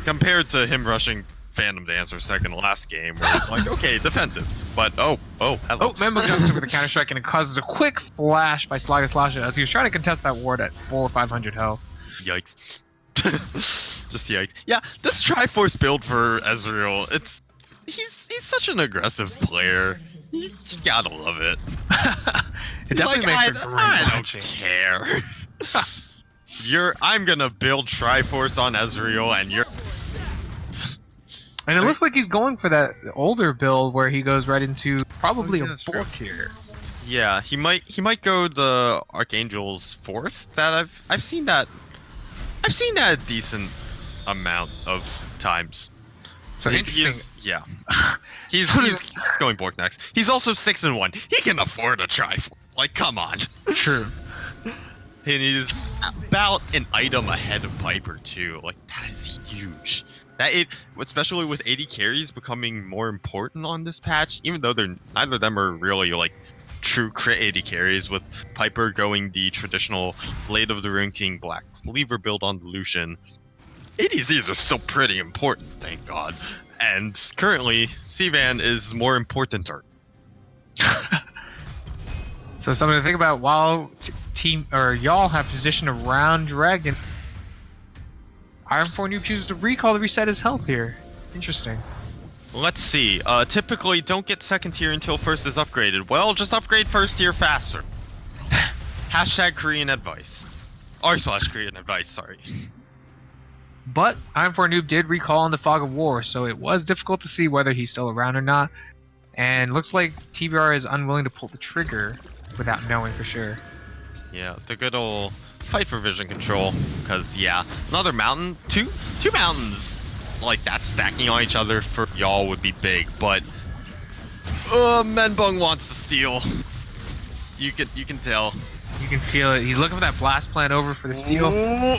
compared to him rushing Phantom Dancer second to last game, where it's like, okay, defensive, but hello. Oh, Membo's got with a counter strike, and it causes a quick flash by Slaga Slasha as he was trying to contest that ward at 400 or 500 health. Yikes. Just yikes. Yeah, this Triforce build for Ezreal, he's such an I'm player. You gotta love it. It definitely makes for great I don't care. I'm gonna build Triforce on Ezreal, and you're. And it looks like he's going for that older build where he goes right into probably a Bork here. Yeah, he might go the Archangel's fourth. That I've seen that. I've seen that a decent amount of times. So interesting. Yeah. He's going Bork next. He's also 6-1. He can afford a Triforce. Like, come on. True. And he's about an item ahead of Piper too. Like, that is huge. Especially with 80 carries becoming more important on this patch, even though neither of them are really like true crit 80 carries, with Piper going the traditional Blade of the Rune King Black Cleaver build on the Lucian. ADZs are still pretty important, thank God. And currently, Sivan is more important. So something to think about while y'all have position around Dragon. Iron4 Noob chooses to recall to reset his health here. Interesting. Let's see. Typically, don't get second tier until first is upgraded. Well, just upgrade first tier faster. Hashtag Korean advice. /Korean advice, sorry. But Iron4 Noob did recall in the Fog of War, so it was difficult to see whether he's still around or not. And looks like TBR is unwilling to pull the trigger without knowing for sure. Yeah, the good old fight for vision control. Because, yeah, another mountain. Two mountains like that stacking on each other for y'all would be big. But Menbung wants to steal. You can tell. You can feel it. He's looking for that blast plan over for the steal. Ooh.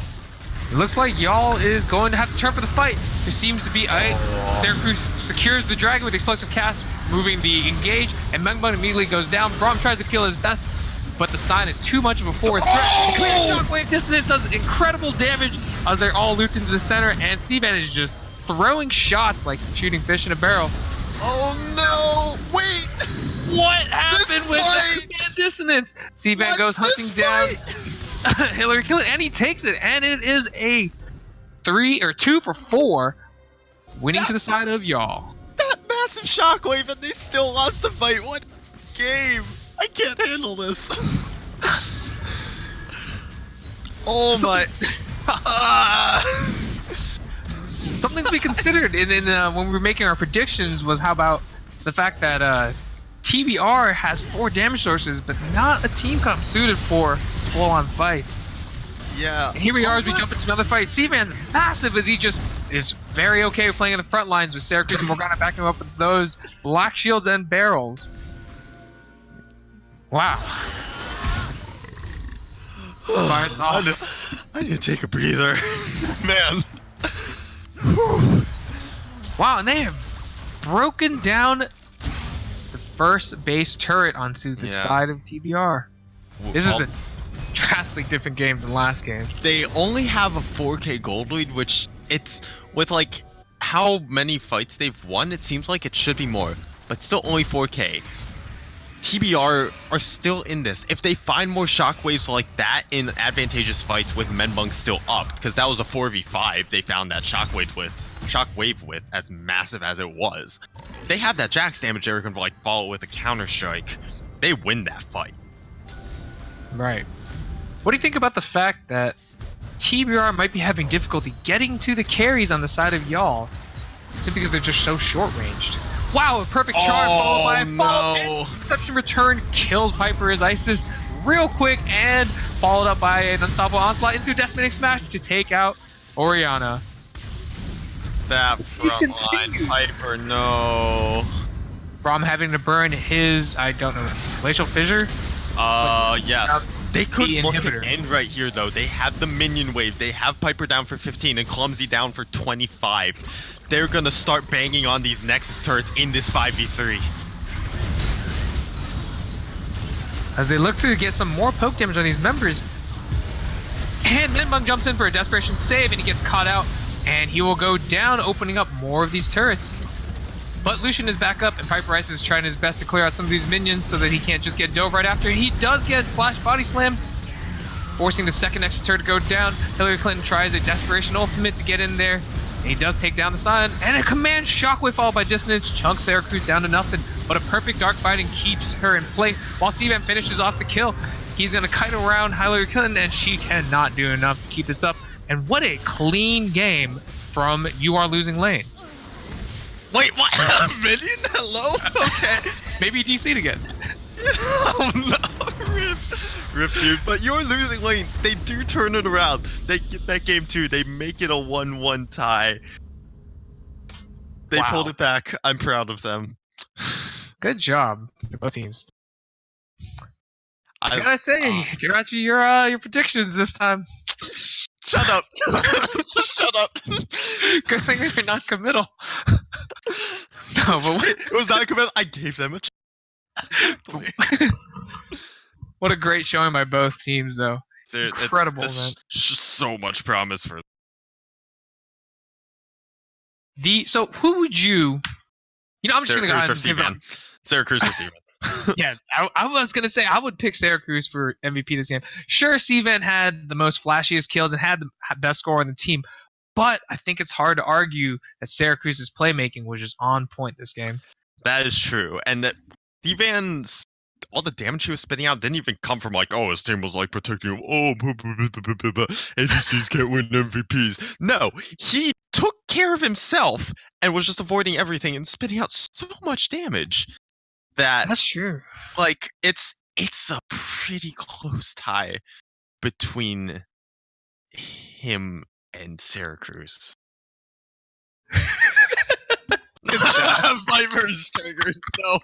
It looks like y'all is going to have to turn for the fight. There seems to be Syracuse secures the dragon with explosive cast, moving the engage, and Mengbun immediately goes down. Braum tries to kill his best, but the sign is too much of a forward threat. Command Shockwave Dissonance does incredible damage as they're all looped into the center, and Sivan is just throwing shots like shooting fish in a barrel. Oh no! Wait! What happened with the Command Dissonance? Sivan goes hunting down Hillary Killing, and he takes it, and it is a 2 for 4, winning to the side of y'all. That massive shockwave, and they still lost the fight. What game? I can't handle this. Oh my! Something to be considered when we were making our predictions was how about the fact that TBR has 4 damage sources, but not a team comp suited for full-on fights. Yeah. And here we are as we jump into another fight. Sivan's massive as he just is very okay with playing in the front lines with Syracuse and Morgana backing him up with those black shields and barrels. Wow. I need to take a breather. Man. Wow, and they have broken down the first base turret onto the side of TBR. This is a drastically different game than last game. They only have a 4K gold lead, which it's with like how many fights they've won, it seems like it should be more, but still only 4K. TBR are still in this. If they find more shockwaves like that in advantageous fights with Menbung still up, because that was a 4v5 they found that shockwave with, as massive as it was. They have that Jax damage they can like follow with a counter strike. They win that fight. Right. What do you think about the fact that TBR might be having difficulty getting to the carries on the side of y'all, simply because they're just so short-ranged? Wow, a perfect charge followed by a follow. Interception return kills Piper as Isis real quick, and followed up by an unstoppable onslaught into a decimating smash to take out Orianna. That front line Piper, no. Braum having to burn his, I don't know, glacial fissure? Yes. They could look at end right here, though. They have the minion wave. They have Piper down for 15 and Clumsy down for 25. They're gonna start banging on these Nexus turrets in this 5v3. As they look to get some more poke damage on these members. And Menbung jumps in for a desperation save, and he gets caught out. And he will go down, opening up more of these turrets. But Lucian is back up, and Piper Ice is trying his best to clear out some of these minions so that he can't just get dove right after. He does get his flash body slammed, forcing the second Nexus turret to go down. Hillary Clinton tries a desperation ultimate to get in there, and he does take down the sign. And a command shockwave followed by dissonance chunks Syracuse down to nothing. But a perfect dark biting keeps her in place while Sivan finishes off the kill. He's going to kite around Hillary Clinton, and she cannot do enough to keep this up. And what a clean game from You Are Losing Lane. Wait, what? Minion? Hello? Okay. Maybe DC'd again. Oh no, rip, dude. But you're losing lane. They do turn it around. They get that game too. They make it a 1-1 tie. They Wow. pulled it back. I'm proud of them. Good job to both teams. I I gotta say, Jirachi, your predictions this time. Shut up. Just shut up. Good thing you're not committal. No, but it was not committal. I gave them a exactly. What a great showing by both teams, though. Incredible, man. Just so much promise for So who would you? I'm just gonna go ahead and give it. Syracuse or Seaman. Yeah, I was gonna say I would pick Syracuse for MVP this game. Sure, Seaman had the most flashiest kills and had the best score on the team, but I think it's hard to argue that Syracuse's playmaking was just on point this game. That is true, and that Seaman's all the damage he was spitting out didn't even come from like, oh, his team was like protecting him. Oh, ADCs can't win MVPs. No, he took care of himself and was just avoiding everything and spitting out so much damage That's true. Like it's a pretty close tie between him and Syracuse. Viper's triggers, no.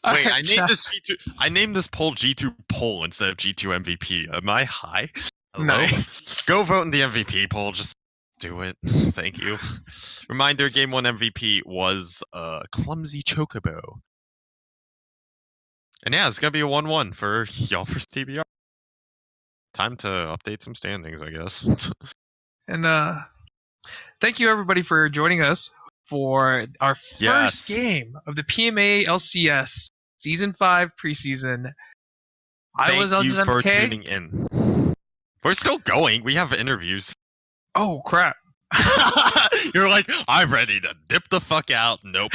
Wait, I named this G2. I named this poll G2 poll instead of G2 MVP. Am I high? Hello? Nice. Go vote in the MVP poll. Just do it. Thank you. Reminder: Game 1 MVP was Clumsy Chocobo. And yeah, it's gonna be a 1-1 for y'all versus TBR. Time to update some standings, I guess. And thank you everybody for joining us for our first game of the PMA LCS Season 5 preseason. Thank you for tuning in. We're still going. We have interviews. Oh crap. You're like, I'm ready to dip the fuck out. Nope.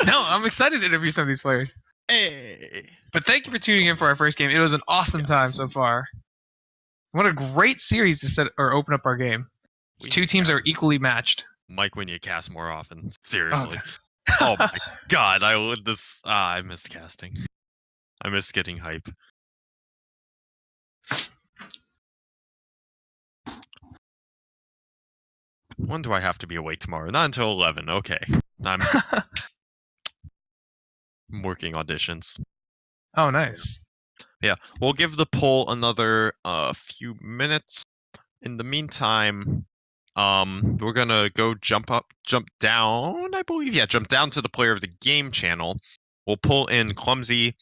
No, I'm excited to interview some of these players. Hey. But thank you for tuning in for our first game. It was an awesome time so far. What a great series to set or open up our game. Two teams are equally matched. Mike, we need to cast more often. Seriously. Oh my god, I miss casting. I miss getting hype. When do I have to be awake tomorrow? Not until 11. Okay. I'm working auditions. Oh, nice. Yeah, we'll give the poll another few minutes. In the meantime, we're gonna go jump down, I believe. Yeah, jump down to the player of the game channel. We'll pull in Clumsy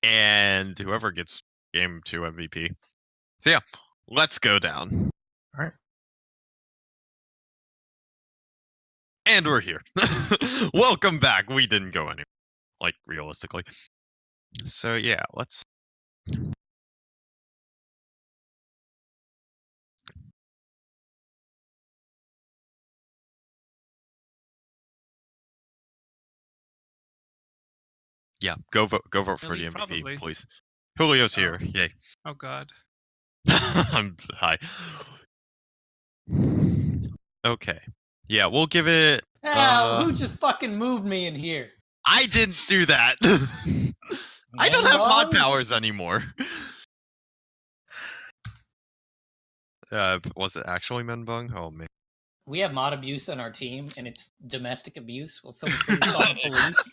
and whoever gets game 2 MVP. So yeah, let's go down. All right. And we're here. Welcome back. We didn't go anywhere, like realistically. So yeah, let's. Yeah, go vote for the MVP, probably. please. Julio's here. Yay. Oh god. Hi. Okay. Yeah, we'll give it. Who just fucking moved me in here? I didn't do that. I don't have mod powers anymore. Was it actually Menbung? Oh man. We have mod abuse on our team, and it's domestic abuse. Will someone please call the police?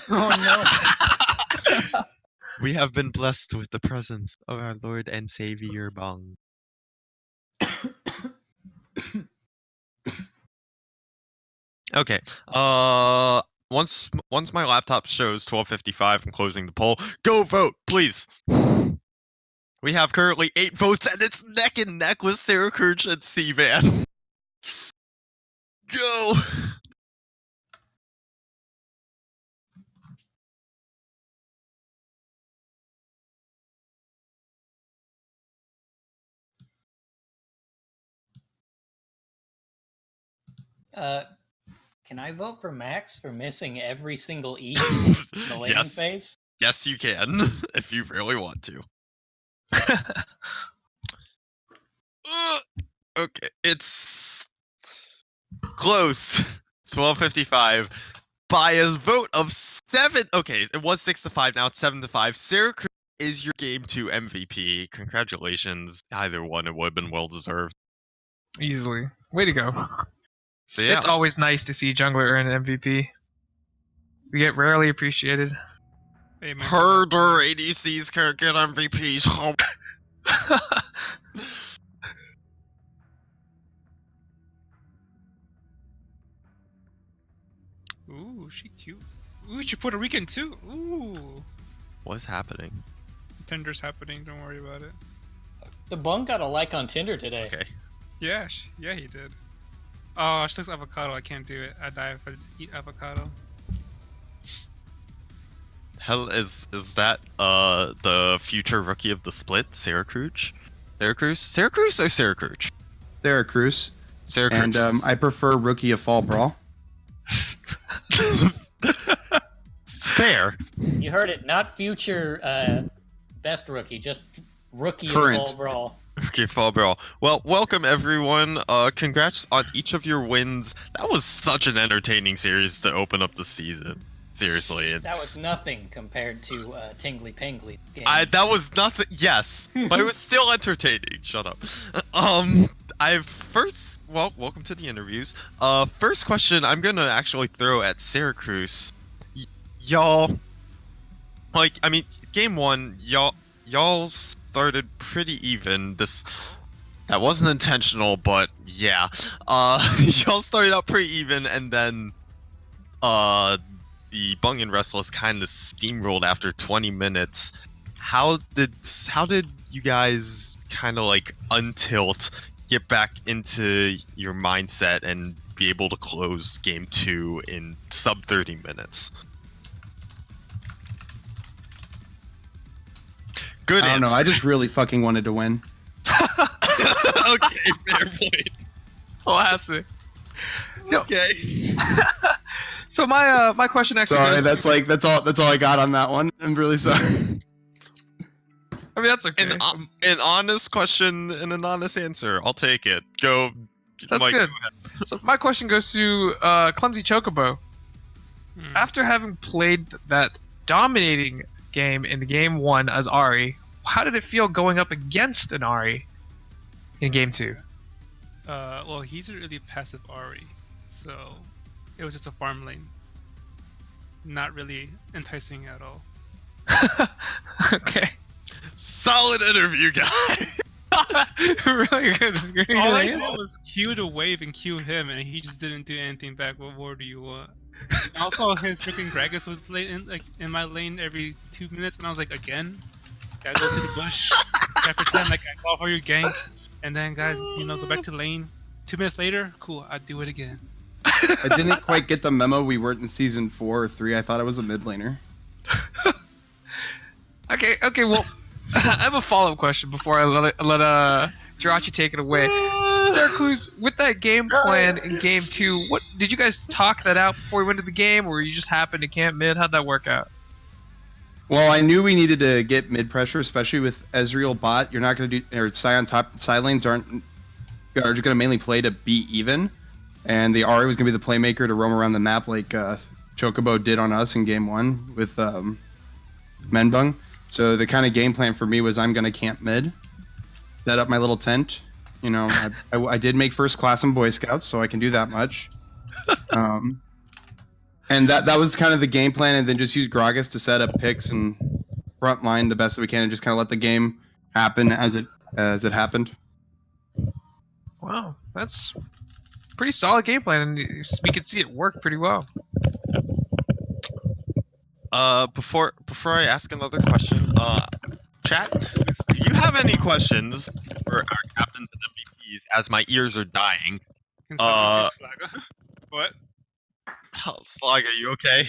Oh no. We have been blessed with the presence of our Lord and Savior Bong. Okay. Once my laptop shows 12:55, I'm closing the poll. Go vote, please. We have currently 8 votes, and it's neck and neck with Syracuse and C-Van. Go. Can I vote for Max for missing every single E in the laning phase? Yes, you can, if you really want to. Okay, it's Close. 12:55. By a vote of 7. Okay, it was 6-5. Now it's 7-5. Syracuse is your Game 2 MVP. Congratulations. Either one, it would have been well deserved. Easily. Way to go. So yeah. It's always nice to see jungler earn an MVP. We get rarely appreciated. Amen. Herder ADCs can't get MVPs. Ooh, she cute. Ooh, she Puerto Rican too. Ooh. What's happening? Tinder's happening. Don't worry about it. The bum got a like on Tinder today. Okay. Yeah, yeah, he did. Oh, she likes avocado. I can't do it. I die if I eat avocado. Hell, is that the future rookie of the split, Syracuse? Syracuse or Syracuse? Syracuse. Syracuse. And I prefer Rookie of Fall Brawl. Fair. You heard it. Not future best rookie, just rookie Current. of Fall Brawl. Okay, Fall Brawl. Well, welcome everyone. Congrats on each of your wins. That was such an entertaining series to open up the season. Seriously. That was nothing compared to Tingly Pingly game. That was nothing. Yes, but it was still entertaining. Shut up. Welcome to the interviews. First question I'm gonna actually throw at Syracuse. Y'all, game 1, y'all started pretty even. That wasn't intentional, but yeah. Y'all started out pretty even, and then the Bung and Restless kind of steamrolled after 20 minutes. How did you guys kind of like untilt, get back into your mindset, and be able to close game 2 in sub 30 minutes? Good I don't answer. know. I just really fucking wanted to win. Okay, fair point. Classic. Okay. So my question actually Sorry, goes that's all I got on that one. I'm really sorry. I mean, that's okay. An honest question and an honest answer. I'll take it. Go. That's Mike, good. go ahead. So my question goes to Clumsy Chocobo. After having played that dominating game in the game 1 as Ari, how did it feel going up against an Ari in game 2? Well, he's a really passive Ari, so it was just a farm lane. Not really enticing at all. Okay. Solid interview, guy. Really good. All I did was Q to wave and Q him, and he just didn't do anything back. What more do you want? And also, his freaking Gragas was in my lane every 2 minutes, and I was like, again? Gotta go to the bush. Gotta pretend like I call for your gank, and then guys, go back to lane. 2 minutes later, cool, I'd do it again. I didn't quite get the memo. We weren't in season 4 or 3. I thought I was a mid laner. Okay. Well, I have a follow-up question before I let Jirachi take it away. Syracuse, with that game plan in game 2, what did you guys talk that out before we went to the game, or you just happened to camp mid? How'd that work out? Well, I knew we needed to get mid pressure, especially with Ezreal bot. You're not going to do, or Sion top side lanes are just going to mainly play to be even, and the Ahri was going to be the playmaker to roam around the map like Chocobo did on us in game 1 with Menbung. So the kind of game plan for me was I'm going to camp mid, set up my little tent. I did make first class in Boy Scouts, so I can do that much. And that was kind of the game plan, and then just use Gragas to set up picks and front line the best that we can, and just kind of let the game happen as it happened. Wow, that's pretty solid game plan, and we could see it work pretty well. Before I ask another question, chat, do you have any questions for our captains and MVPs? As my ears are dying. What? Oh, Slag, are you okay?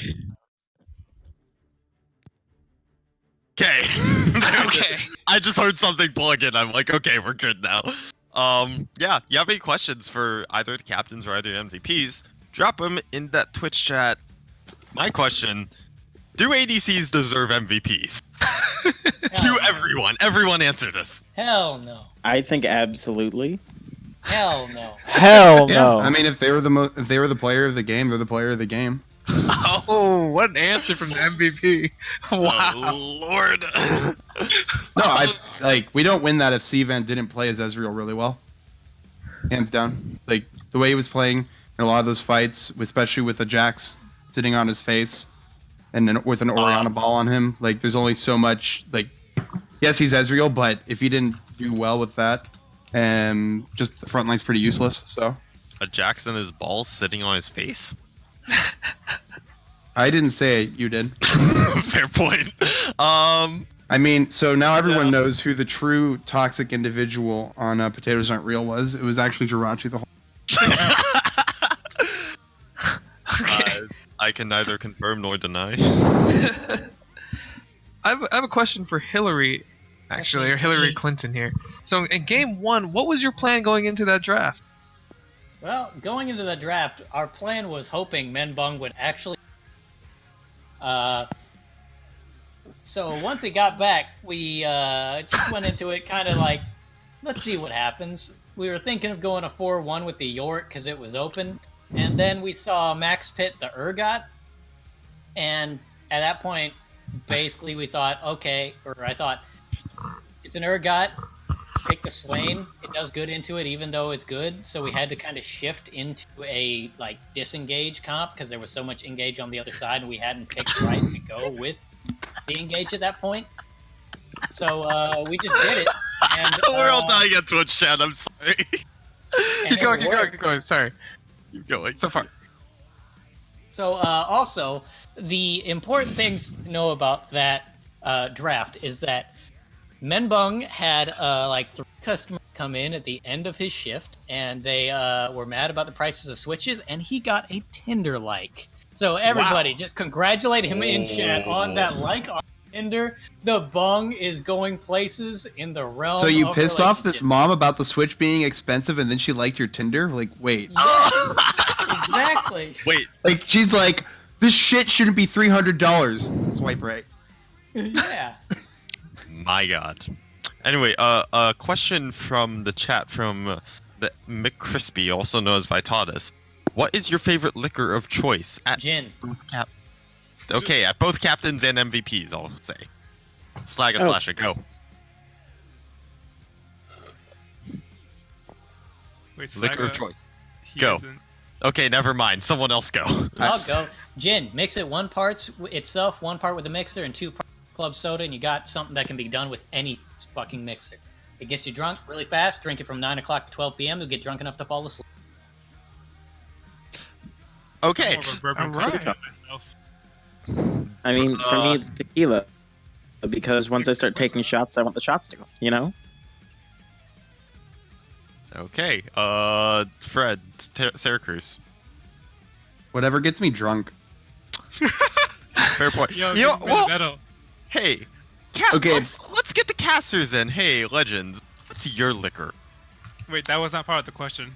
Okay. Okay. I just heard something plug in. I'm like, okay, we're good now. Yeah, you have any questions for either the captains or either MVPs? Drop them in that Twitch chat. My question: do ADCs deserve MVPs? To everyone. Everyone answer this. Hell no. I think absolutely. Hell no. Hell Yeah, no. I mean, if they were if they were the player of the game, they're the player of the game. Oh, what an answer from the MVP! Wow. Oh, Lord. No, we don't win that if Cvan didn't play as Ezreal really well. Hands down. Like the way he was playing in a lot of those fights, especially with the Jax sitting on his face and then with an Orianna ball on him. Like there's only so much. Like yes, he's Ezreal, but if he didn't do well with that, just the front line's pretty useless. So A Jackson is balls sitting on his face. I didn't say it. You did. Fair point. I mean, so now everyone knows who the true toxic individual on Potatoes Aren't Real was. It was actually Jirachi the whole. Okay. I can neither confirm nor deny. I have a question for Hillary, actually, or Hillary Clinton here. So in game 1, what was your plan going into that draft? Well, going into the draft, our plan was hoping Menbung would actually. So once he got back, we just went into it kind of like, let's see what happens. We were thinking of going a 4-1 with the York because it was open, and then we saw Max pit the Urgot, and at that point, basically we thought, okay, or I thought, it's an Urgot. Pick the Swain. It does good into it, even though it's good. So we had to kind of shift into a like disengage comp because there was so much engage on the other side, and we hadn't picked right to go with the engage at that point. So we just did it. And, We're all dying at Twitch chat. I'm sorry. Keep going. Sorry. Keep going. So far. So also, the important things to know about that draft is that Menbung had like 3 customers come in at the end of his shift, and they were mad about the prices of switches, and he got a Tinder like. So everybody, just congratulate him in chat on that like on Tinder. The Bung is going places in the realm. So you of pissed off this relationships. mom about the Switch being expensive, and then she liked your Tinder? Like, wait. Exactly. Wait. Like she's like, this shit shouldn't be $300. Swipe right. Yeah. My God. Anyway, a question from the chat from the McCrispy, also known as Vitalis. What is your favorite liquor of choice at Gin. both at both captains and MVPs? I'll say. Slag a slasher, go. Wait, Liquor of choice. he Go. isn't. Okay, never mind. Someone else go. I'll go. Gin. Mix it 1 part itself, 1 part with the mixer, and 2 parts club soda, and you got something that can be done with any fucking mixer. It gets you drunk really fast. Drink it from 9 o'clock to 12 p.m. You'll get drunk enough to fall asleep. Okay. More of a bourbon Alright. kind of myself. I mean, for me, it's tequila. Because once I start taking shots, I want the shots to go, you know? Okay. Fred, Syracuse. Whatever gets me drunk. Fair point. Yo, You know, give me the well, medal. hey, Okay. let's get the casters in. Hey, legends, what's your liquor? Wait, that was not part of the question.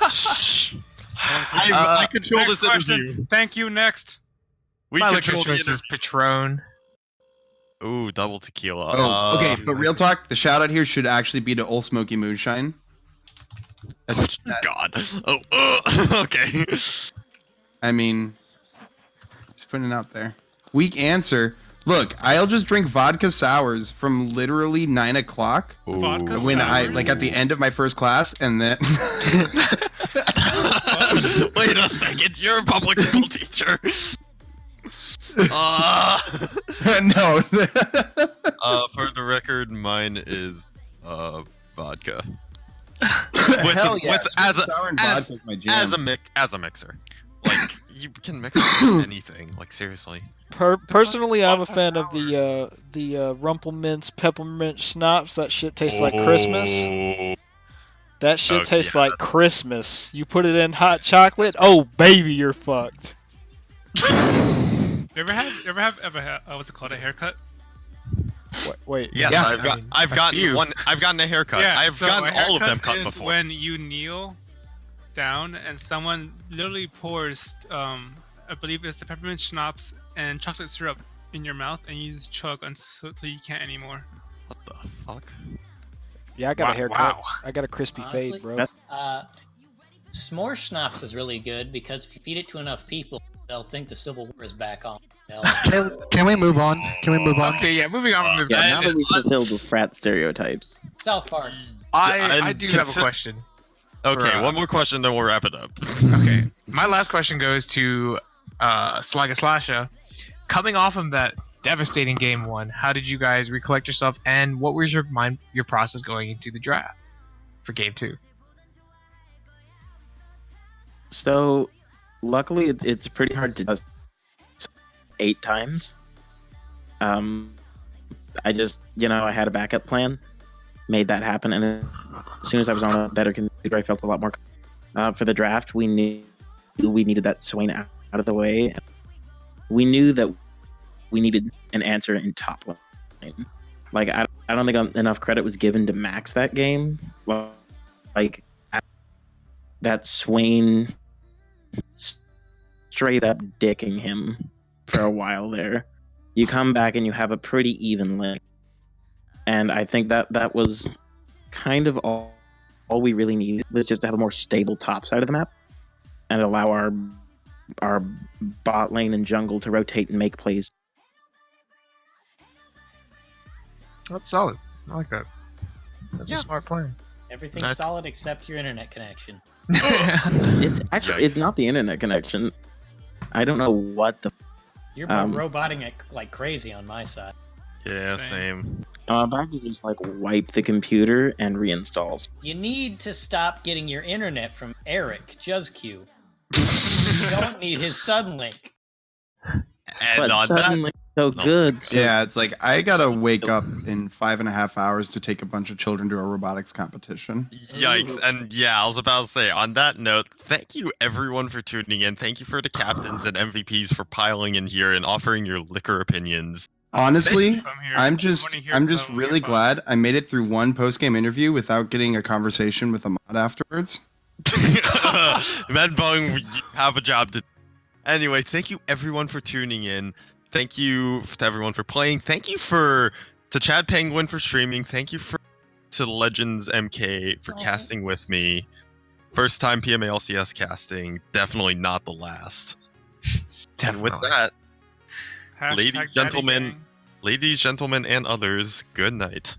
Shh. I control Next this question. interview. Thank you. Next. We My liquor control the choice is Patron. Ooh, double tequila. Oh, okay, but real talk, the shout out here should actually be to Old Smoky Moonshine. God. Oh, okay. I mean, just putting it out there. Weak answer. Look, I'll just drink vodka sours from literally 9 o'clock Vodka when I sours? like at the end of my first class, and then Wait a second, you're a public school teacher. no. For the record, mine is vodka. Hell yeah, as sweet, sour, and as- vodka's my jam. as a mixer. Like you can mix it with anything. Like seriously. Personally, I'm a fan of the Rumplemints peppermint schnapps. That shit tastes like Christmas. That shit tastes like Christmas. You put it in hot chocolate, oh baby, you're fucked. You ever have what's it called, a haircut? Wait. Yes, Yeah, I've gotten a haircut. Yeah, I've so gotten a all of them haircut cut is before. when you kneel down and someone literally pours, I believe it's the peppermint schnapps and chocolate syrup in your mouth, and you just chug until you can't anymore. What the fuck? Yeah, I got a haircut. Wow. I got a crispy Honestly, fade, bro. S'more schnapps is really good because if you feed it to enough people, they'll think the Civil War is back on. Can we move on? Can we move on? Okay, yeah, moving on from this. Yeah, bad now shit. that we've fulfilled the frat stereotypes. South Park. I do have a question. Okay, For, one more question, then we'll wrap it up. Okay, my last question goes to Slasha. Coming off of that devastating game 1, how did you guys recollect yourself, and what was your process going into the draft for game 2? So, luckily, it's pretty hard to do 8 times. I just, I had a backup plan, made that happen, and as soon as I was on a better computer, I felt a lot more. For the draft, we knew we needed that Swain out of the way. We knew that we needed an answer in top lane. Like, I don't think enough credit was given to Max that game. Like, that Swain straight up dicking him for a while there. You come back and you have a pretty even lane. And I think that was kind of all we really needed, was just to have a more stable top side of the map and allow our bot lane and jungle to rotate and make plays. That's solid. I like that. That's a smart plan. Everything's solid except your internet connection. It's actually it's not the internet connection. I don't know what the. You're roboting it like crazy on my side. Yeah, same. But I can just wipe the computer and reinstall. You need to stop getting your internet from Eric JuzzQ. You don't need his Suddenlink. And But on suddenly so good. So Yeah, it's like I gotta wake up in 5.5 hours to take a bunch of children to a robotics competition. Yikes. And yeah, I was about to say, on that note, thank you everyone for tuning in. Thank you for the captains and MVPs for piling in here and offering your liquor opinions. Honestly, From here. I'm I just wanna hear I'm just from really your glad I made it through one post-game interview without getting a conversation with a mod afterwards. Medbung, you have a job to. Anyway, thank you everyone for tuning in. Thank you to everyone for playing. Thank you to Chad Penguin for streaming. Thank you to Legends MK for casting with me. First time PMA LCS casting, definitely not the last. And with that, Hashtag ladies, gentlemen, and others, good night.